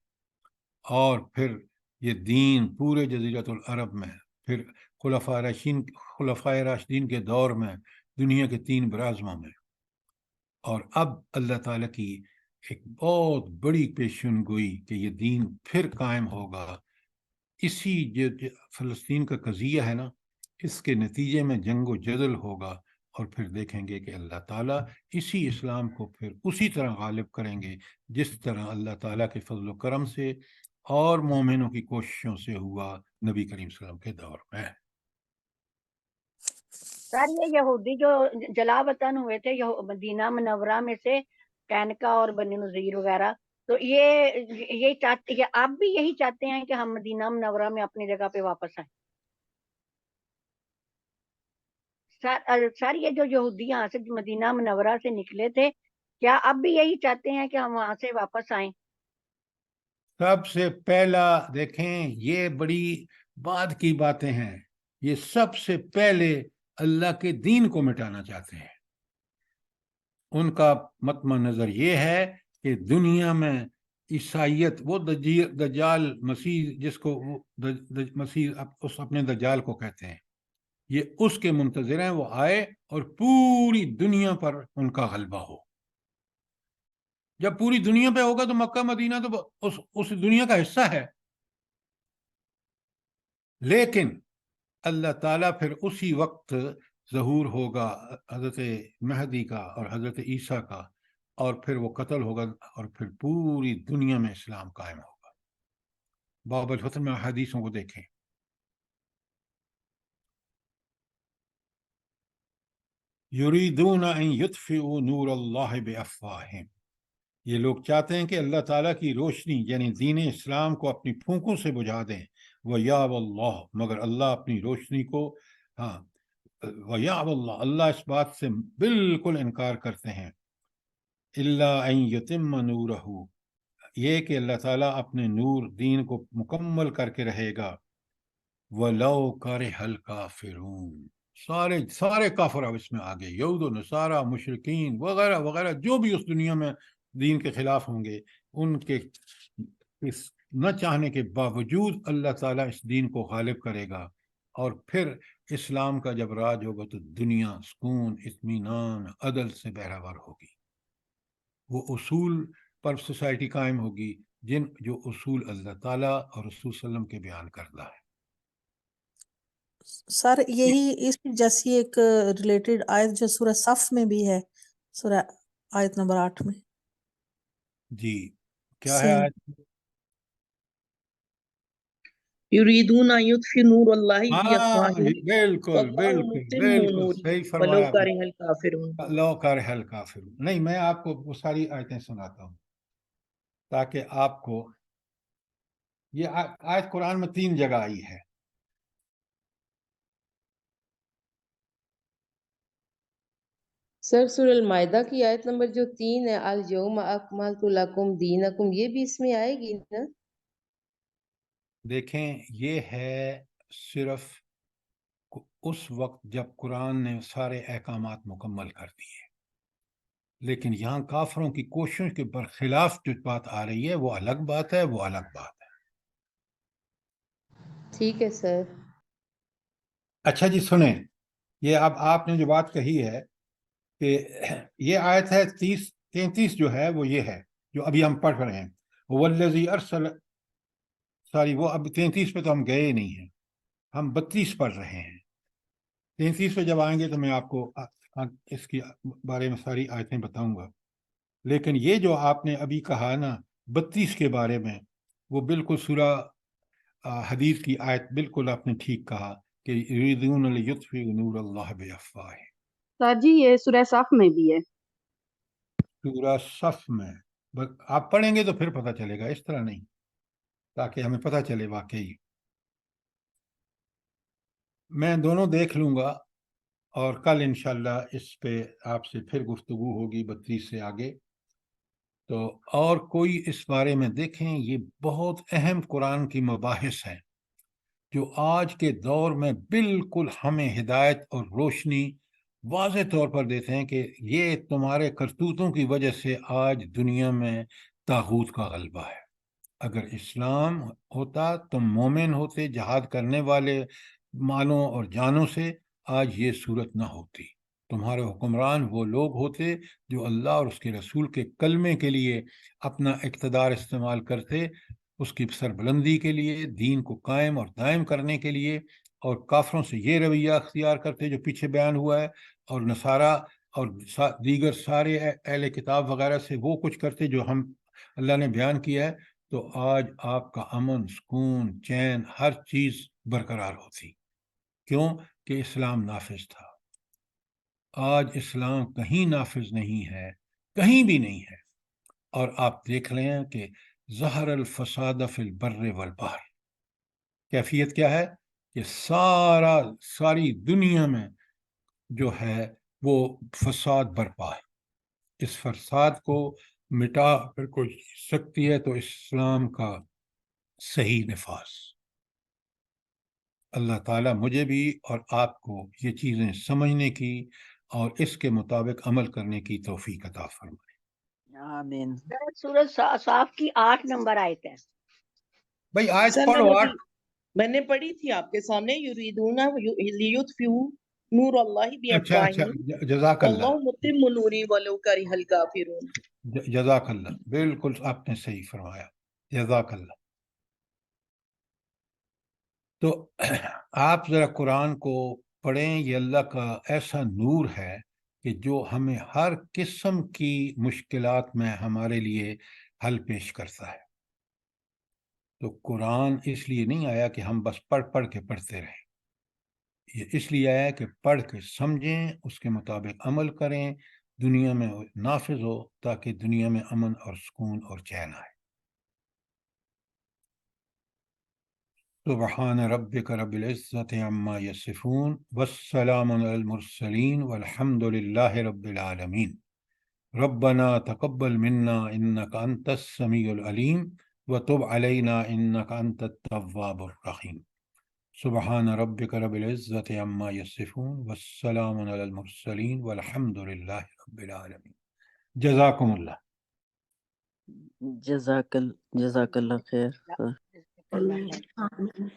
اور پھر یہ دین پورے جزیرۃ العرب میں، پھر خلفائے راشدین کے دور میں دنیا کے 3 براعظموں میں، اور اب اللہ تعالیٰ کی ایک بہت بڑی پیشن گوئی کہ یہ دین پھر قائم ہوگا. اسی جو فلسطین کا قضیہ ہے نا، اس کے نتیجے میں جنگ و جدل ہوگا، اور پھر دیکھیں گے کہ اللہ تعالیٰ اسی اسلام کو پھر اسی طرح غالب کریں گے جس طرح اللہ تعالیٰ کے فضل و کرم سے اور مومنوں کی کوششوں سے ہوا نبی کریم صلی اللہ علیہ وسلم کے دور میں. سر یہ یہودی جو جلا وطن ہوئے تھے مدینہ منورہ میں سے، کینکا اور بنی نذیر وغیرہ، تو یہ چاہتے، آپ بھی یہی چاہتے ہیں کہ ہم مدینہ منورہ میں اپنی جگہ پہ واپس آئیں؟ سر یہ جو یہودی یہاں سے مدینہ منورہ سے نکلے تھے، کیا اب بھی یہی چاہتے ہیں کہ ہم وہاں سے واپس آئیں؟ سب سے پہلا دیکھیں، یہ بڑی بعد کی باتیں ہیں، یہ سب سے پہلے اللہ کے دین کو مٹانا چاہتے ہیں. ان کا مطمع نظر یہ ہے کہ دنیا میں عیسائیت، وہ دجال مسیح جس کو مسیح اس اپنے دجال کو کہتے ہیں، یہ اس کے منتظر ہیں، وہ آئے اور پوری دنیا پر ان کا غلبہ ہو. جب پوری دنیا پہ ہوگا تو مکہ مدینہ تو اس دنیا کا حصہ ہے، لیکن اللہ تعالیٰ پھر اسی وقت ظہور ہوگا حضرت مہدی کا اور حضرت عیسیٰ کا، اور پھر وہ قتل ہوگا، اور پھر پوری دنیا میں اسلام قائم ہوگا. باب الفتح میں حدیثوں کو دیکھیں. یریدون ان یطفئوا نور اللہ بافواہہم، یہ لوگ چاہتے ہیں کہ اللہ تعالیٰ کی روشنی یعنی دین اسلام کو اپنی پھونکوں سے بجھا دیں. وَيَأْبَى اللَّهُ، مگر اللہ اپنی روشنی کو، وَيَأْبَى اللَّهُ، اللہ اس بات سے بالکل انکار کرتے ہیں، إِلَّا أَن يُتِمَّ نُورَهُ، یہ کہ اللہ تعالیٰ اپنے نور دین کو مکمل کر کے رہے گا. وَلَوْ كَرِهَ الْكَافِرُونَ، سارے کافر اب اس میں آگے، یہود و نصارہ، مشرکین وغیرہ وغیرہ، جو بھی اس دنیا میں دین کے خلاف ہوں گے، ان کے اس نہ چاہنے کے باوجود اللہ تعالیٰ اس دین کو غالب کرے گا، اور پھر اسلام کا جب راج ہوگا تو دنیا سکون، اطمینان، عدل سے بہرہور ہوگی. وہ اصول پر سوسائٹی قائم ہوگی، جو اصول اللہ تعالیٰ اور رسول صلی اللہ علیہ وسلم کے بیان کردہ ہے. سر یہی اس جیسی ایک ریلیٹڈ آیت جو سورہ صف میں بھی ہے، سورہ آیت نمبر 8 میں. جی کیا ہے آیت؟ یریدون ان یطفئوا نور اللہ بافواہہم بالکل واللہ بالکل متم بالکل نورہ صحیح ولو فرمایا آپ نے. کرہ الکافرون. لو کرہ الکافرون. نہیں، میں آپ کو وہ ساری آیتیں سناتا ہوں تاکہ آپ کو، یہ آیت قرآن میں 3 جگہ آئی ہے. سر سورہ المائدہ کی آیت نمبر جو 3 ہے، الیوم اکملت لکم دینکم، یہ بھی اس میں آئے گی نا؟ دیکھیں، یہ ہے صرف اس وقت جب قرآن نے سارے احکامات مکمل کر دیے، لیکن یہاں کافروں کی کوشش کے برخلاف جو بات آ رہی ہے وہ الگ بات ہے، وہ الگ بات ہے. ٹھیک ہے سر. اچھا جی سنیں، یہ اب آپ نے جو بات کہی ہے کہ یہ آیت ہے 33 جو ہے وہ یہ ہے جو ابھی ہم پڑھ رہے ہیں. والذی ارسل، ساری وہ اب 33 پہ تو ہم گئے نہیں ہیں، ہم 32 پڑھ رہے ہیں. 33 پہ جب آئیں گے تو میں آپ کو اس کے بارے میں ساری آیتیں بتاؤں گا. لیکن یہ جو آپ نے ابھی کہا نا 32 کے بارے میں، وہ بالکل سورہ حدیث کی آیت بالکل آپ نے ٹھیک کہا کہ یریدون لیطفئوا نور اللہ بافواہہم. سر جی یہ سورہ صف میں بھی ہے. سورہ صف میں آپ پڑھیں گے تو پھر پتہ چلے گا، اس طرح نہیں، تاکہ ہمیں پتہ چلے واقعی. میں دونوں دیکھ لوں گا، اور کل انشاءاللہ اس پہ آپ سے پھر گفتگو ہوگی 32 سے آگے. تو اور کوئی اس بارے میں دیکھیں، یہ بہت اہم قرآن کی مباحث ہیں. جو آج کے دور میں بالکل ہمیں ہدایت اور روشنی واضح طور پر دیتے ہیں کہ یہ تمہارے کرتوتوں کی وجہ سے آج دنیا میں طاغوت کا غلبہ ہے۔ اگر اسلام ہوتا، تم مومن ہوتے، جہاد کرنے والے مالوں اور جانوں سے، آج یہ صورت نہ ہوتی۔ تمہارے حکمران وہ لوگ ہوتے جو اللہ اور اس کے رسول کے کلمے کے لیے اپنا اقتدار استعمال کرتے، اس کی سربلندی کے لیے، دین کو قائم اور دائم کرنے کے لیے، اور کافروں سے یہ رویہ اختیار کرتے جو پیچھے بیان ہوا ہے، اور نصارہ اور دیگر سارے اہل کتاب وغیرہ سے وہ کچھ کرتے جو ہم اللہ نے بیان کیا ہے، تو آج آپ کا امن، سکون، چین، ہر چیز برقرار ہوتی۔ کیوں کہ اسلام نافذ تھا۔ آج اسلام کہیں نافذ نہیں ہے، کہیں بھی نہیں ہے۔ اور آپ دیکھ رہے ہیں کہ ظہر الفساد فی البر والبحر، کیفیت کیا ہے کہ ساری دنیا میں جو ہے وہ فساد برپا ہے۔ اس فساد کو مٹا اگر کوئی سکتی ہے تو اسلام کا صحیح نفاذ۔ اللہ تعالیٰ مجھے بھی اور آپ کو یہ چیزیں سمجھنے کی اور اس کے مطابق عمل کرنے کی توفیق عطا فرمائے۔ آمین۔ سورۃ صاف کی 8 نمبر آیت ہے۔ بھائی آیت سر پڑھو، میں نے پڑھی تھی آپ کے سامنے، یریدون لیطفئوا نور اللہ اچھا بافواہہم جزاک اللہ، واللہ متم نوری ولو کرہ الکافرون۔ جزاک اللہ، بالکل آپ نے صحیح فرمایا، جزاک اللہ۔ تو آپ ذرا قرآن کو پڑھیں، یہ اللہ کا ایسا نور ہے کہ جو ہمیں ہر قسم کی مشکلات میں ہمارے لیے حل پیش کرتا ہے۔ تو قرآن اس لیے نہیں آیا کہ ہم بس پڑھ کے پڑھتے رہیں، یہ اس لیے آیا کہ پڑھ کے سمجھیں، اس کے مطابق عمل کریں، دنیا میں نافذ ہو، تاکہ دنیا میں امن اور سکون اور چین آئے۔ سبحان ربک رب العزت عما یصفون والسلام علی المرسلین والحمد للہ رب العالمین۔ ربنا تقبل منا انک انت السمیع العلیم وتب علینا انک انت التواب الرحیم۔ سبحان ربک رب العزت عما یصفون والسلام علی المرسلین والحمد للہ رب العالمین۔ جزاکم اللہ۔ جزاک اللہ خیر۔ اللہ خیر۔